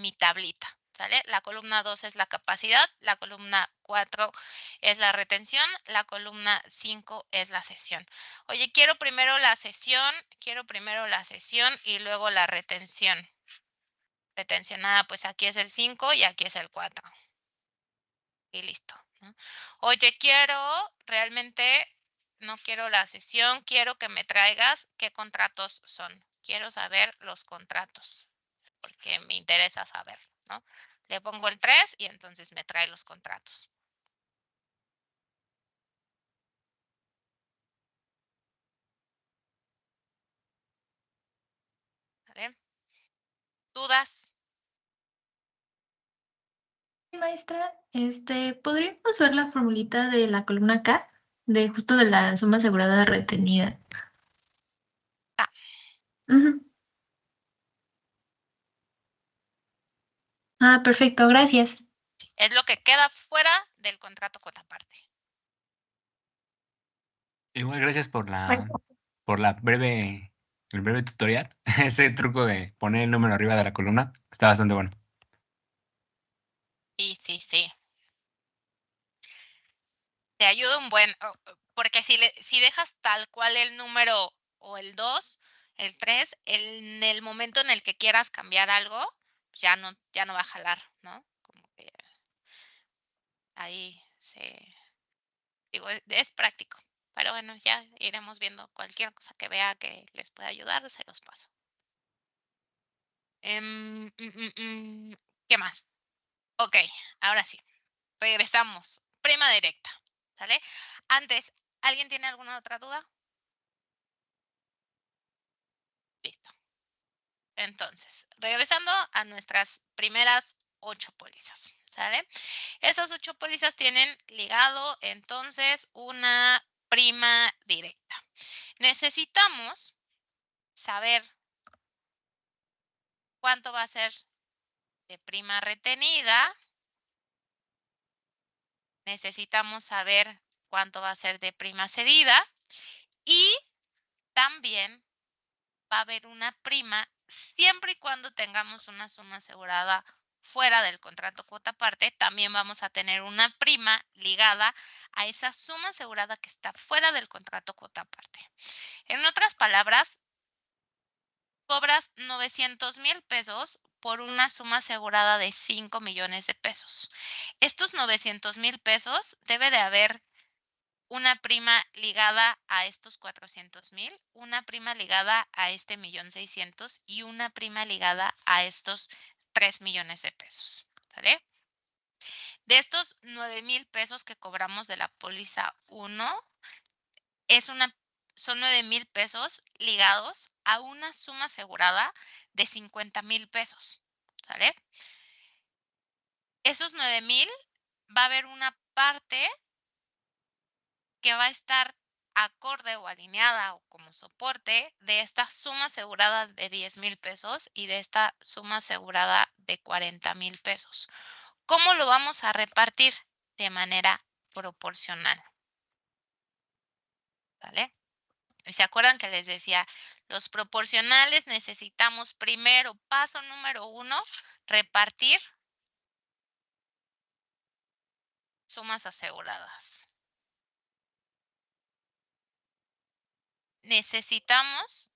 mi tablita. ¿Sale? La columna 2 es la capacidad, la columna 4 es la retención, la columna 5 es la sesión. Oye, quiero primero la sesión y luego la retención. Retencionada, pues aquí es el 5 y aquí es el 4. Y listo, ¿no? Oye, no quiero la sesión, quiero que me traigas qué contratos son. Quiero saber los contratos, porque me interesa saber, ¿no? Le pongo el 3 y entonces me trae los contratos. ¿Vale? ¿Dudas?
Maestra, ¿podríamos ver la formulita de la columna K, de justo de la suma asegurada retenida?
Ah.
Ujú. Ah, perfecto, gracias.
Es lo que queda fuera del contrato cuota parte.
Igual, gracias por
Bueno,
el breve tutorial. Ese truco de poner el número arriba de la columna está bastante bueno.
Sí. Te ayuda un buen, porque si dejas tal cual el número o el 2, el 3, en el momento en el que quieras cambiar algo, pues ya no va a jalar, ¿no? Como que ahí digo, es práctico. Pero bueno, ya iremos viendo cualquier cosa que vea que les pueda ayudar, se los paso. ¿Qué más? Ok, ahora sí, regresamos. Prima directa, ¿sale? Antes, ¿alguien tiene alguna otra duda? Listo. Entonces, regresando a nuestras primeras 8 pólizas, ¿sale? Esas 8 pólizas tienen ligado entonces una prima directa. Necesitamos saber cuánto va a ser de prima retenida. Necesitamos saber cuánto va a ser de prima cedida y también va a haber una prima siempre y cuando tengamos una suma asegurada fuera del contrato cuota parte, también vamos a tener una prima ligada a esa suma asegurada que está fuera del contrato cuota parte. En otras palabras, cobras 900,000 pesos por una suma asegurada de 5 millones de pesos. Estos 900,000 pesos debe de haber una prima ligada a estos 400,000, una prima ligada a este 1,600,000 y una prima ligada a estos 3 millones de pesos. ¿Sale? De estos 9,000 pesos que cobramos de la póliza 1, son 9,000 pesos ligados a una suma asegurada de 50,000 pesos. ¿Sale? Esos 9,000 va a haber una parte que va a estar acorde o alineada o como soporte de esta suma asegurada de 10,000 pesos y de esta suma asegurada de 40,000 pesos. ¿Cómo lo vamos a repartir? De manera proporcional. ¿Vale? ¿Se acuerdan que les decía? Los proporcionales necesitamos primero, paso número 1, repartir sumas aseguradas. Necesitamos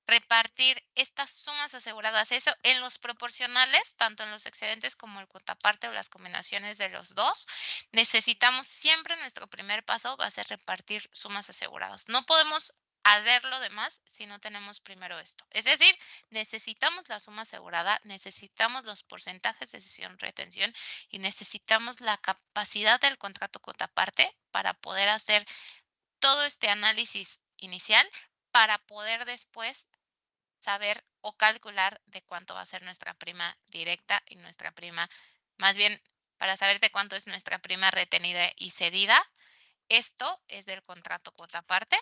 repartir estas sumas aseguradas. Eso en los proporcionales, tanto en los excedentes como el cuotaparte o las combinaciones de los dos, necesitamos siempre nuestro primer paso va a ser repartir sumas aseguradas. No podemos hacer lo demás si no tenemos primero esto. Es decir, necesitamos la suma asegurada, necesitamos los porcentajes de cesión-retención y necesitamos la capacidad del contrato cuotaparte para poder hacer todo este análisis inicial para poder después saber o calcular de cuánto va a ser nuestra prima directa y nuestra prima, más bien para saber de cuánto es nuestra prima retenida y cedida. Esto es del contrato cuota parte.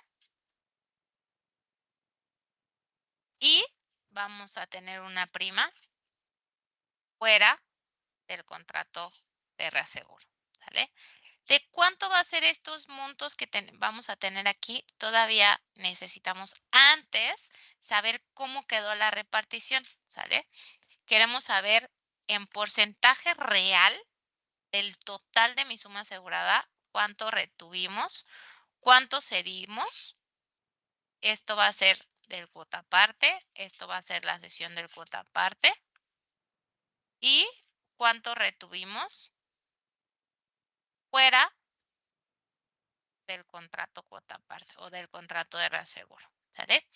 Y vamos a tener una prima fuera del contrato de reaseguro. ¿Vale? ¿De cuánto va a ser estos montos que vamos a tener aquí? Todavía necesitamos antes saber cómo quedó la repartición, ¿sale? Queremos saber en porcentaje real del total de mi suma asegurada, cuánto retuvimos, cuánto cedimos. Esto va a ser del cuota parte, esto va a ser la cesión del cuota parte. Y cuánto retuvimos fuera del contrato cuota parte o del contrato de reaseguro. ¿Sale?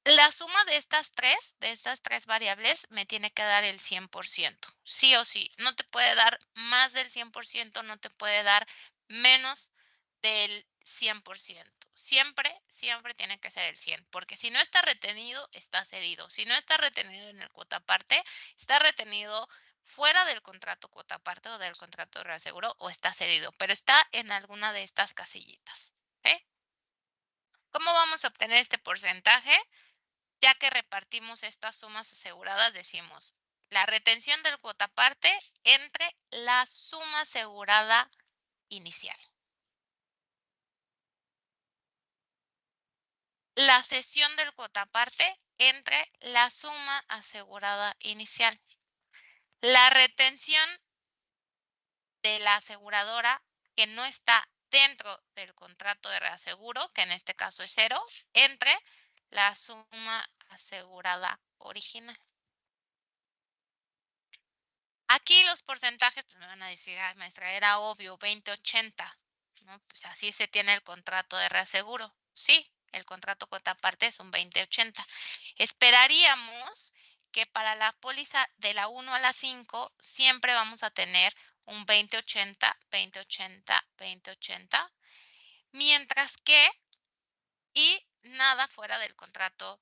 La suma de estas tres variables me tiene que dar el 100%, sí o sí. No te puede dar más del 100%, no te puede dar menos del 100%. Siempre tiene que ser el 100, porque si no está retenido, está cedido. Si no está retenido en el cuota parte, está retenido fuera del contrato cuota parte o del contrato de reaseguro o está cedido, pero está en alguna de estas casillitas. ¿Okay? ¿Cómo vamos a obtener este porcentaje? Ya que repartimos estas sumas aseguradas, decimos, la retención del cuotaparte entre la suma asegurada inicial. La cesión del cuotaparte entre la suma asegurada inicial. La retención de la aseguradora que no está dentro del contrato de reaseguro, que en este caso es 0, entre la suma asegurada original. Aquí los porcentajes pues me van a decir, ay, maestra, era obvio, 20-80, ¿no? Pues así se tiene el contrato de reaseguro. Sí, el contrato cuotaparte es un 20-80. Esperaríamos que para la póliza de la 1 a la 5 siempre vamos a tener un 20-80, 20-80, 20-80, mientras que y nada fuera del contrato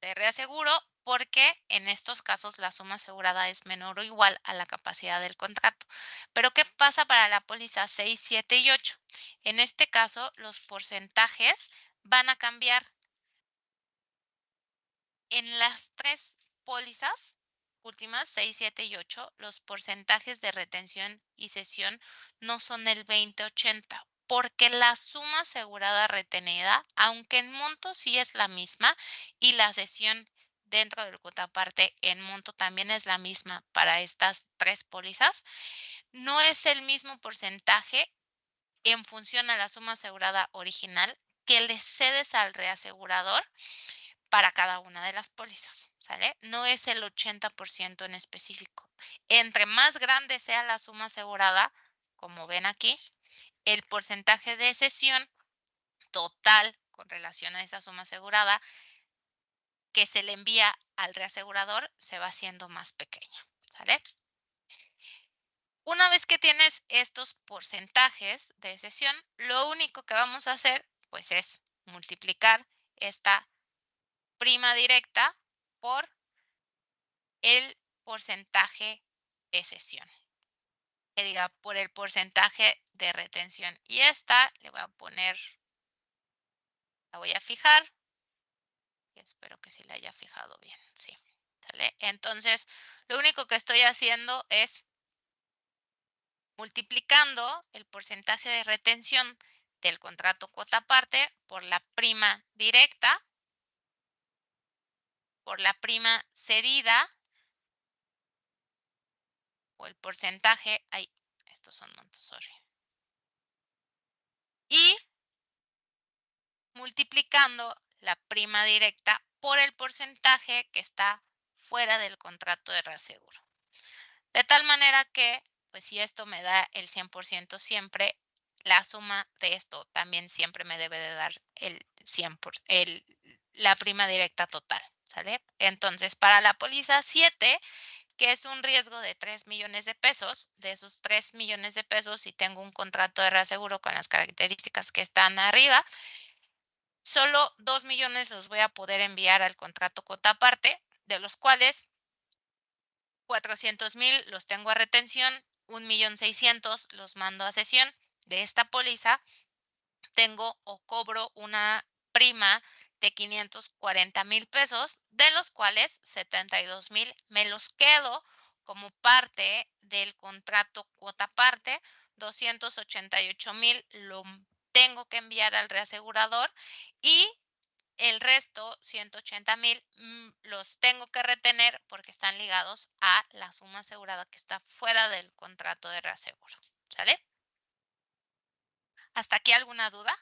de reaseguro, porque en estos casos la suma asegurada es menor o igual a la capacidad del contrato. Pero ¿qué pasa para la póliza 6, 7 y 8? En este caso, los porcentajes van a cambiar. En las tres pólizas últimas, 6, 7 y 8, los porcentajes de retención y cesión no son el 20-80, porque la suma asegurada retenida, aunque en monto sí es la misma y la cesión dentro del cuotaparte en monto también es la misma para estas tres pólizas, no es el mismo porcentaje en función a la suma asegurada original que le cedes al reasegurador para cada una de las pólizas, ¿sale? No es el 80% en específico. Entre más grande sea la suma asegurada, como ven aquí, el porcentaje de cesión total con relación a esa suma asegurada que se le envía al reasegurador se va haciendo más pequeña, ¿sale? Una vez que tienes estos porcentajes de cesión, lo único que vamos a hacer, pues, es multiplicar esta prima directa por el porcentaje de cesión. Que diga por el porcentaje de retención. Y esta le voy a poner, la voy a fijar. Y espero que sí la haya fijado bien. Sí, ¿sale? Entonces, lo único que estoy haciendo es multiplicando el porcentaje de retención del contrato cuotaparte por la prima directa, por la prima cedida, o el porcentaje, ay, estos son montos, sorry. Y multiplicando la prima directa por el porcentaje que está fuera del contrato de reaseguro. De tal manera que, pues si esto me da el 100% siempre, la suma de esto también siempre me debe de dar el 100%, la prima directa total, ¿sale? Entonces, para la póliza 7, que es un riesgo de 3 millones de pesos, de esos 3 millones de pesos, si tengo un contrato de reaseguro con las características que están arriba, solo 2 millones los voy a poder enviar al contrato cuotaparte, de los cuales 400,000 los tengo a retención, 1,600,000 los mando a cesión. De esta póliza tengo o cobro una prima de 540,000 pesos, de los cuales 72,000 me los quedo como parte del contrato cuotaparte, 288,000 lo tengo que enviar al reasegurador y el resto, 180,000, los tengo que retener porque están ligados a la suma asegurada que está fuera del contrato de reaseguro. ¿Sale? ¿Hasta aquí alguna duda?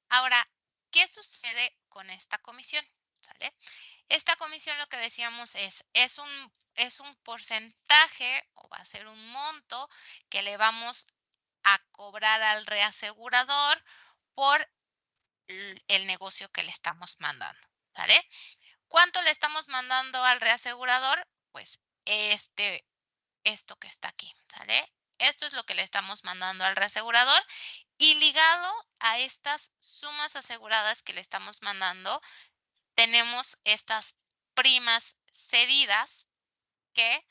Ahora, ¿qué sucede con esta comisión? ¿Sale? Esta comisión lo que decíamos es un porcentaje o va a ser un monto que le vamos a cobrar al reasegurador por el negocio que le estamos mandando, ¿vale? ¿Cuánto le estamos mandando al reasegurador? Pues esto que está aquí, ¿sale? Esto es lo que le estamos mandando al reasegurador y ligado a estas sumas aseguradas que le estamos mandando, tenemos estas primas cedidas que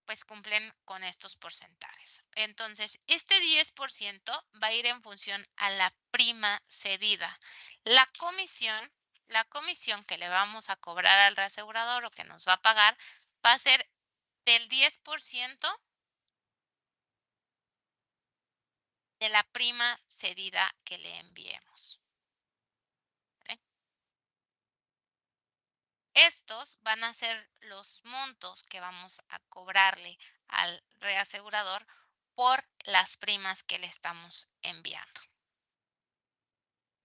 pues cumplen con estos porcentajes. Entonces, este 10% va a ir en función a la prima cedida. La comisión la comisión que le vamos a cobrar al reasegurador o que nos va a pagar va a ser del 10% de la prima cedida que le enviemos. ¿Vale? Estos van a ser los montos que vamos a cobrarle al reasegurador por las primas que le estamos enviando.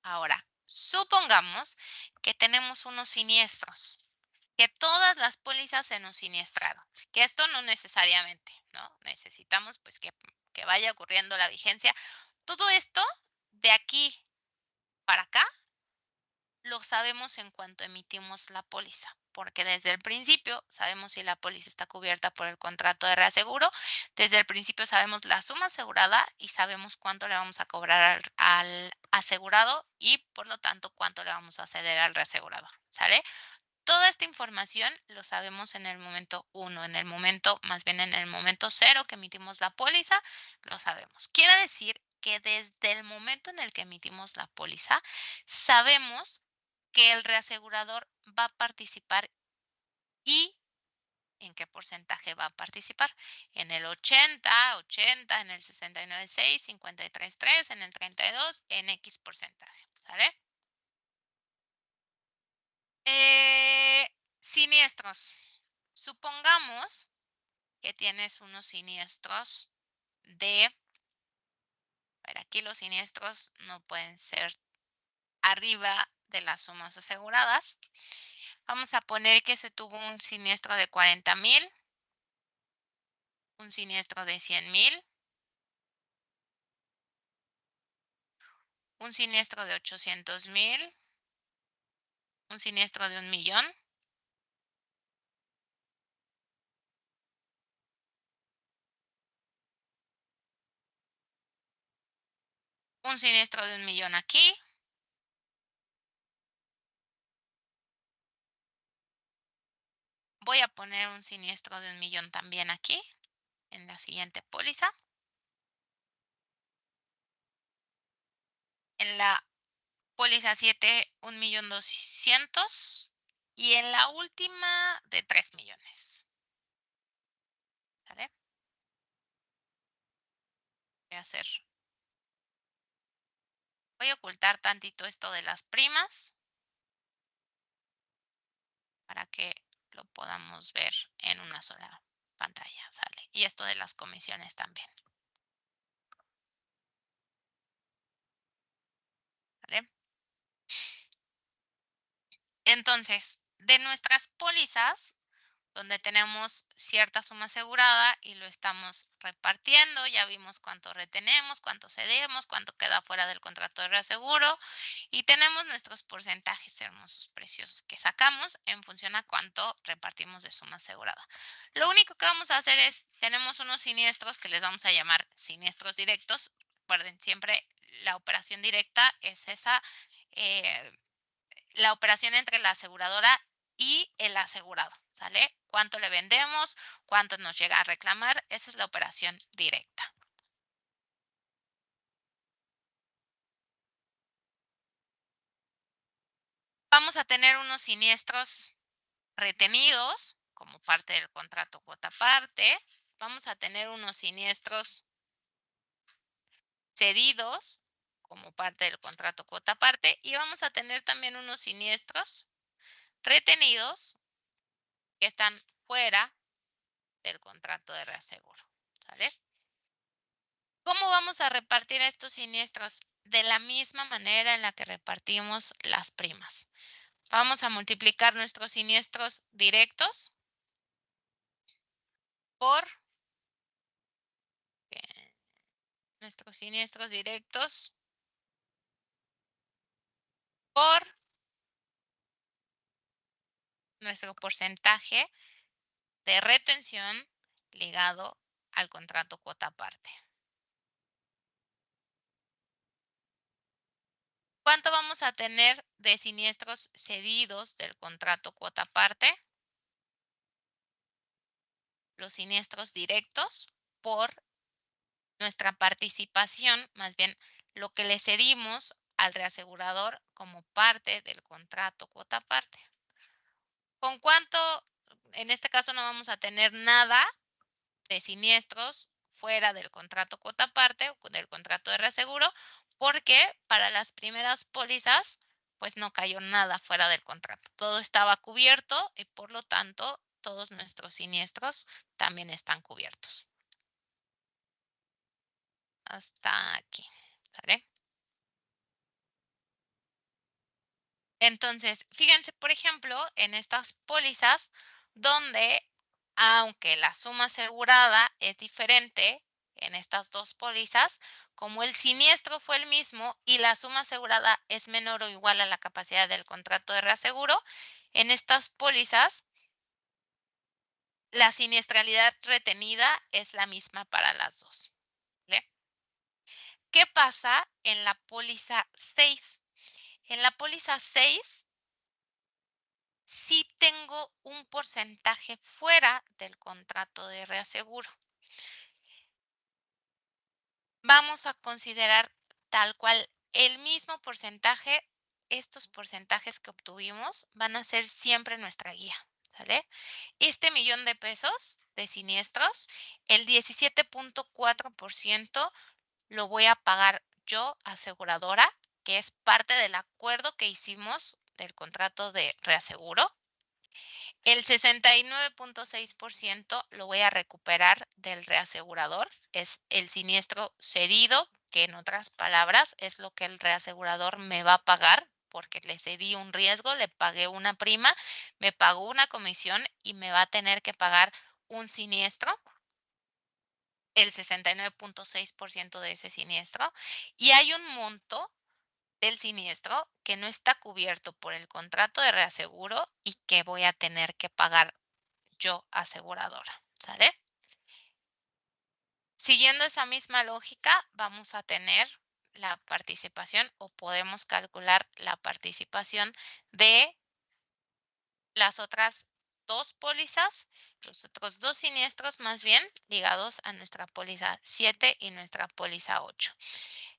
Ahora, supongamos que tenemos unos siniestros, que todas las pólizas se nos siniestraron, que esto no necesariamente, ¿no? Necesitamos pues que vaya ocurriendo la vigencia. Todo esto de aquí para acá lo sabemos en cuanto emitimos la póliza, porque desde el principio sabemos si la póliza está cubierta por el contrato de reaseguro, desde el principio sabemos la suma asegurada y sabemos cuánto le vamos a cobrar al asegurado y por lo tanto cuánto le vamos a ceder al reasegurador, ¿sale? Toda esta información lo sabemos en el momento 1, en el momento 0 que emitimos la póliza, lo sabemos. Quiere decir que desde el momento en el que emitimos la póliza, sabemos que el reasegurador va a participar y en qué porcentaje va a participar. En el 80, en el 69.6, 53.3, en el 32, en X porcentaje, ¿sale? Siniestros. Supongamos que tienes unos siniestros de... A ver, aquí los siniestros no pueden ser arriba de las sumas aseguradas. Vamos a poner que se tuvo un siniestro de 40,000, un siniestro de 100,000, un siniestro de 800,000, un siniestro de 1,000,000, un siniestro de 1,000,000 aquí, voy a poner un siniestro de 1,000,000 también aquí, en la siguiente póliza. En la póliza 7, 1,200,000 y en la última de 3 millones. ¿Vale? Voy a ocultar tantito esto de las primas para que lo podamos ver en una sola pantalla, ¿sale? Y esto de las comisiones también. ¿Vale? Entonces, de nuestras pólizas, donde tenemos cierta suma asegurada y lo estamos repartiendo, ya vimos cuánto retenemos, cuánto cedemos, cuánto queda fuera del contrato de reaseguro y tenemos nuestros porcentajes hermosos, preciosos que sacamos en función a cuánto repartimos de suma asegurada. Lo único que vamos a hacer es, tenemos unos siniestros que les vamos a llamar siniestros directos. Recuerden, siempre la operación directa es esa, la operación entre la aseguradora y el asegurado, ¿sale? ¿Cuánto le vendemos? ¿Cuánto nos llega a reclamar? Esa es la operación directa. Vamos a tener unos siniestros retenidos como parte del contrato cuota parte. Vamos a tener unos siniestros cedidos como parte del contrato cuota parte. Y vamos a tener también unos siniestros retenidos que están fuera del contrato de reaseguro, ¿sale? ¿Cómo vamos a repartir estos siniestros? De la misma manera en la que repartimos las primas. Vamos a multiplicar nuestros siniestros directos por nuestros siniestros directos por nuestro porcentaje de retención ligado al contrato cuota parte. ¿Cuánto vamos a tener de siniestros cedidos del contrato cuota parte? Los siniestros directos por nuestra participación, más bien lo que le cedimos al reasegurador como parte del contrato cuota parte. ¿Con cuánto? En este caso no vamos a tener nada de siniestros fuera del contrato cuota parte o del contrato de reaseguro, porque para las primeras pólizas pues no cayó nada fuera del contrato. Todo estaba cubierto y por lo tanto todos nuestros siniestros también están cubiertos. Hasta aquí, ¿vale? Entonces, fíjense, por ejemplo, en estas pólizas donde, aunque la suma asegurada es diferente en estas dos pólizas, como el siniestro fue el mismo y la suma asegurada es menor o igual a la capacidad del contrato de reaseguro, en estas pólizas la siniestralidad retenida es la misma para las dos. ¿Vale? ¿Qué pasa en la póliza 6? En la póliza 6 sí tengo un porcentaje fuera del contrato de reaseguro. Vamos a considerar tal cual el mismo porcentaje. Estos porcentajes que obtuvimos van a ser siempre nuestra guía, ¿sale? Este $1,000,000 de siniestros, el 17.4% lo voy a pagar yo, aseguradora, que es parte del acuerdo que hicimos del contrato de reaseguro. El 69.6% lo voy a recuperar del reasegurador. Es el siniestro cedido, que en otras palabras es lo que el reasegurador me va a pagar porque le cedí un riesgo, le pagué una prima, me pagó una comisión y me va a tener que pagar un siniestro, el 69.6% de ese siniestro. Y hay un monto del siniestro que no está cubierto por el contrato de reaseguro y que voy a tener que pagar yo, aseguradora, ¿sale? Siguiendo esa misma lógica, vamos a tener la participación o podemos calcular la participación de las otras dos pólizas, los otros dos siniestros más bien ligados a nuestra póliza 7 y nuestra póliza 8.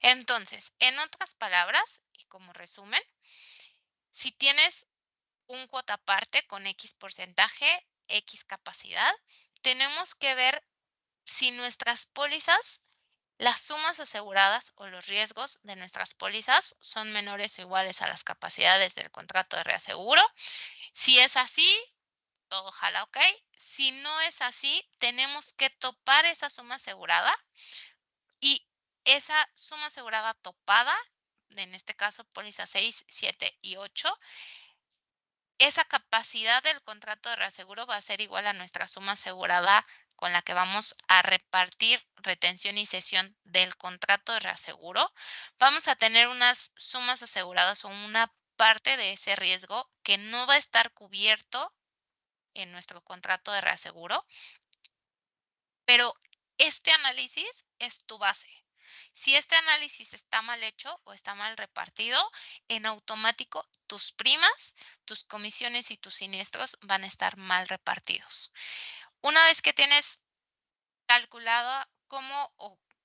Entonces, en otras palabras, y como resumen, si tienes un cuota parte con X porcentaje, X capacidad, tenemos que ver si nuestras pólizas, las sumas aseguradas o los riesgos de nuestras pólizas son menores o iguales a las capacidades del contrato de reaseguro. Si es así, todo jala ok. Si no es así, tenemos que topar esa suma asegurada y esa suma asegurada topada, en este caso póliza 6, 7 y 8, esa capacidad del contrato de reaseguro va a ser igual a nuestra suma asegurada con la que vamos a repartir retención y cesión del contrato de reaseguro. Vamos a tener unas sumas aseguradas o una parte de ese riesgo que no va a estar cubierto en nuestro contrato de reaseguro, pero este análisis es tu base. Si este análisis está mal hecho o está mal repartido, en automático tus primas, tus comisiones y tus siniestros van a estar mal repartidos. Una vez que tienes calculado cómo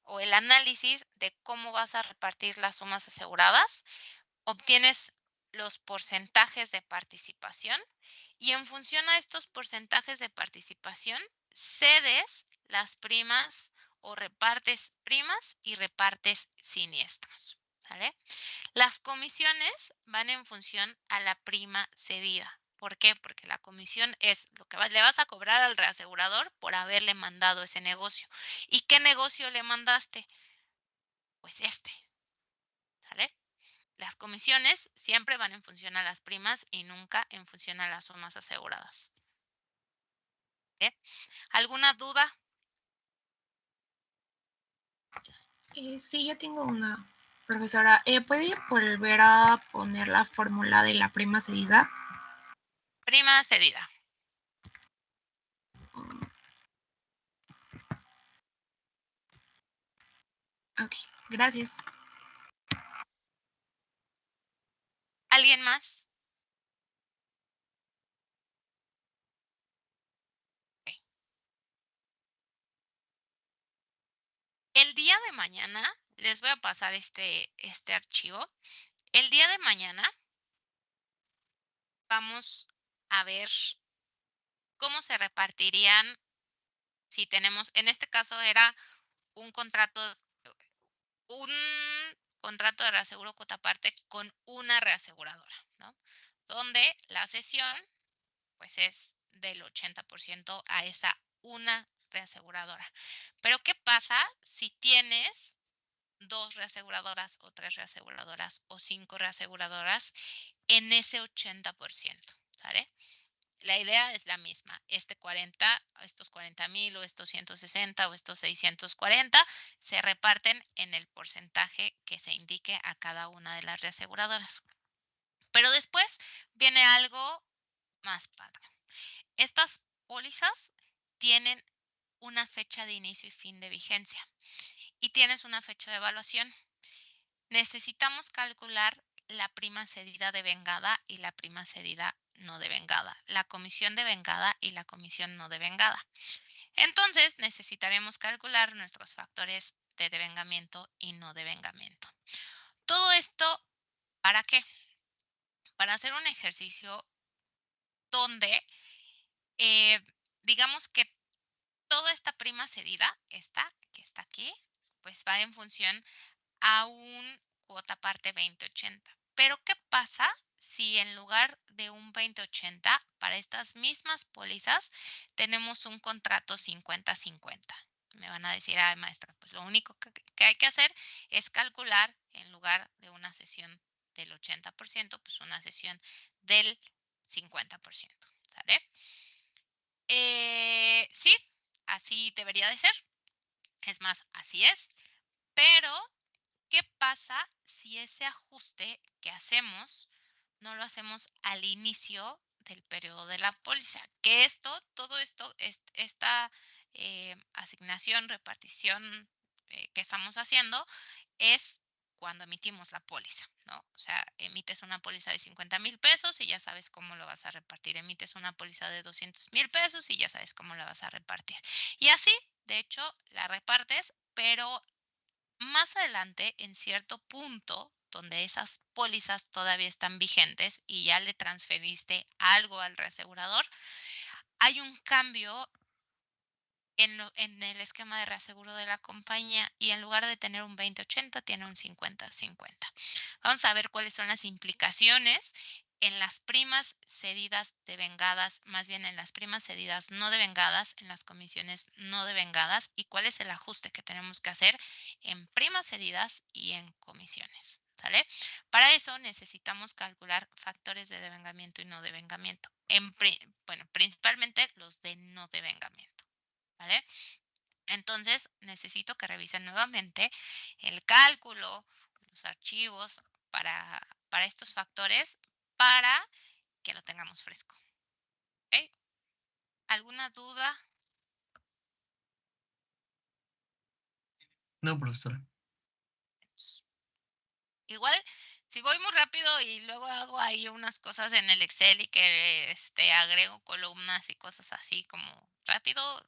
o el análisis de cómo vas a repartir las sumas aseguradas, obtienes los porcentajes de participación y en función a estos porcentajes de participación, cedes las primas o repartes primas y repartes siniestros. ¿Vale? Las comisiones van en función a la prima cedida. ¿Por qué? Porque la comisión es lo que le vas a cobrar al reasegurador por haberle mandado ese negocio. ¿Y qué negocio le mandaste? Pues este. ¿Sale? Las comisiones siempre van en función a las primas y nunca en función a las sumas aseguradas. ¿Vale? ¿Alguna duda?
Sí, yo tengo una, profesora. ¿Puede volver a poner la fórmula de la prima cedida?
Prima cedida.
Ok, gracias.
¿Alguien más? Okay. El día de mañana Les voy a pasar este archivo. El día de mañana vamos a ver cómo se repartirían si tenemos, en este caso era un contrato de reaseguro cuota parte con una reaseguradora, ¿no? Donde la cesión pues es del 80% a esa una reaseguradora. Pero ¿qué pasa si tienes 2 reaseguradoras o 3 reaseguradoras o 5 reaseguradoras en ese 80%? ¿Sale? La idea es la misma. Estos 40,000 o estos 160 o estos 640 se reparten en el porcentaje que se indique a cada una de las reaseguradoras. Pero después viene algo más padre. Estas pólizas tienen una fecha de inicio y fin de vigencia y tienes una fecha de evaluación. Necesitamos calcular la prima cedida devengada y la prima cedida no devengada, la comisión devengada y la comisión no devengada. Entonces necesitaremos calcular nuestros factores de devengamiento y no devengamiento. Todo esto, ¿para qué? Para hacer un ejercicio donde digamos que toda esta prima cedida, esta que está aquí, pues va en función a un cuota parte 2080. Pero ¿qué pasa si en lugar de un 2080 para estas mismas pólizas tenemos un contrato 50-50? Me van a decir, ay maestra, pues lo único que hay que hacer es calcular en lugar de una cesión del 80%, pues una cesión del 50%, ¿sale? Sí, así debería de ser. Es más, así es. Pero ¿qué pasa si ese ajuste que hacemos no lo hacemos al inicio del periodo de la póliza? Que todo esto, esta asignación, repartición que estamos haciendo es cuando emitimos la póliza, ¿no? O sea, emites una póliza de 50,000 pesos y ya sabes cómo lo vas a repartir. Emites una póliza de 200,000 pesos y ya sabes cómo la vas a repartir. Y así, de hecho, la repartes, pero más adelante, en cierto punto, donde esas pólizas todavía están vigentes y ya le transferiste algo al reasegurador, hay un cambio en el esquema de reaseguro de la compañía y en lugar de tener un 20-80, tiene un 50-50. Vamos a ver cuáles son las implicaciones en las primas cedidas devengadas, más bien en las primas cedidas no devengadas, en las comisiones no devengadas y cuál es el ajuste que tenemos que hacer en primas cedidas y en comisiones, ¿sale? Para eso necesitamos calcular factores de devengamiento y no devengamiento, bueno, principalmente los de no devengamiento, ¿vale? Entonces necesito que revisen nuevamente el cálculo, los archivos para estos factores para que lo tengamos fresco. ¿Okay? ¿Alguna duda?
No, profesora.
Igual, si voy muy rápido y luego hago ahí unas cosas en el Excel y que agrego columnas y cosas así como rápido,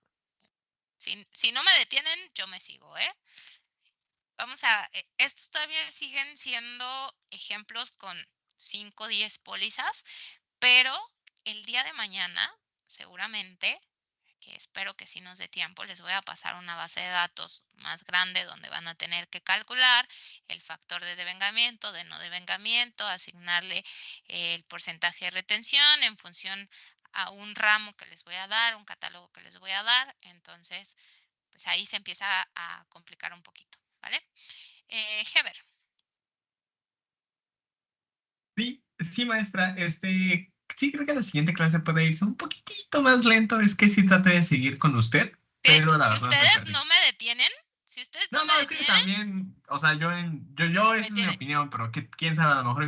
si no me detienen, yo me sigo, ¿eh? Estos todavía siguen siendo ejemplos con 5 o 10 pólizas, pero el día de mañana, seguramente, que espero que sí nos dé tiempo, les voy a pasar una base de datos más grande donde van a tener que calcular el factor de devengamiento, de no devengamiento, asignarle el porcentaje de retención en función a un ramo que les voy a dar, un catálogo que les voy a dar. Entonces, pues ahí se empieza a complicar un poquito, ¿vale? Heber.
Sí, maestra. Sí, creo que la siguiente clase puede irse un poquitito más lento. Es que sí traté de seguir con usted, pero la
Si
verdad
ustedes no me detienen,
no, es que también, o sea, esa es mi opinión, pero quién sabe, a lo mejor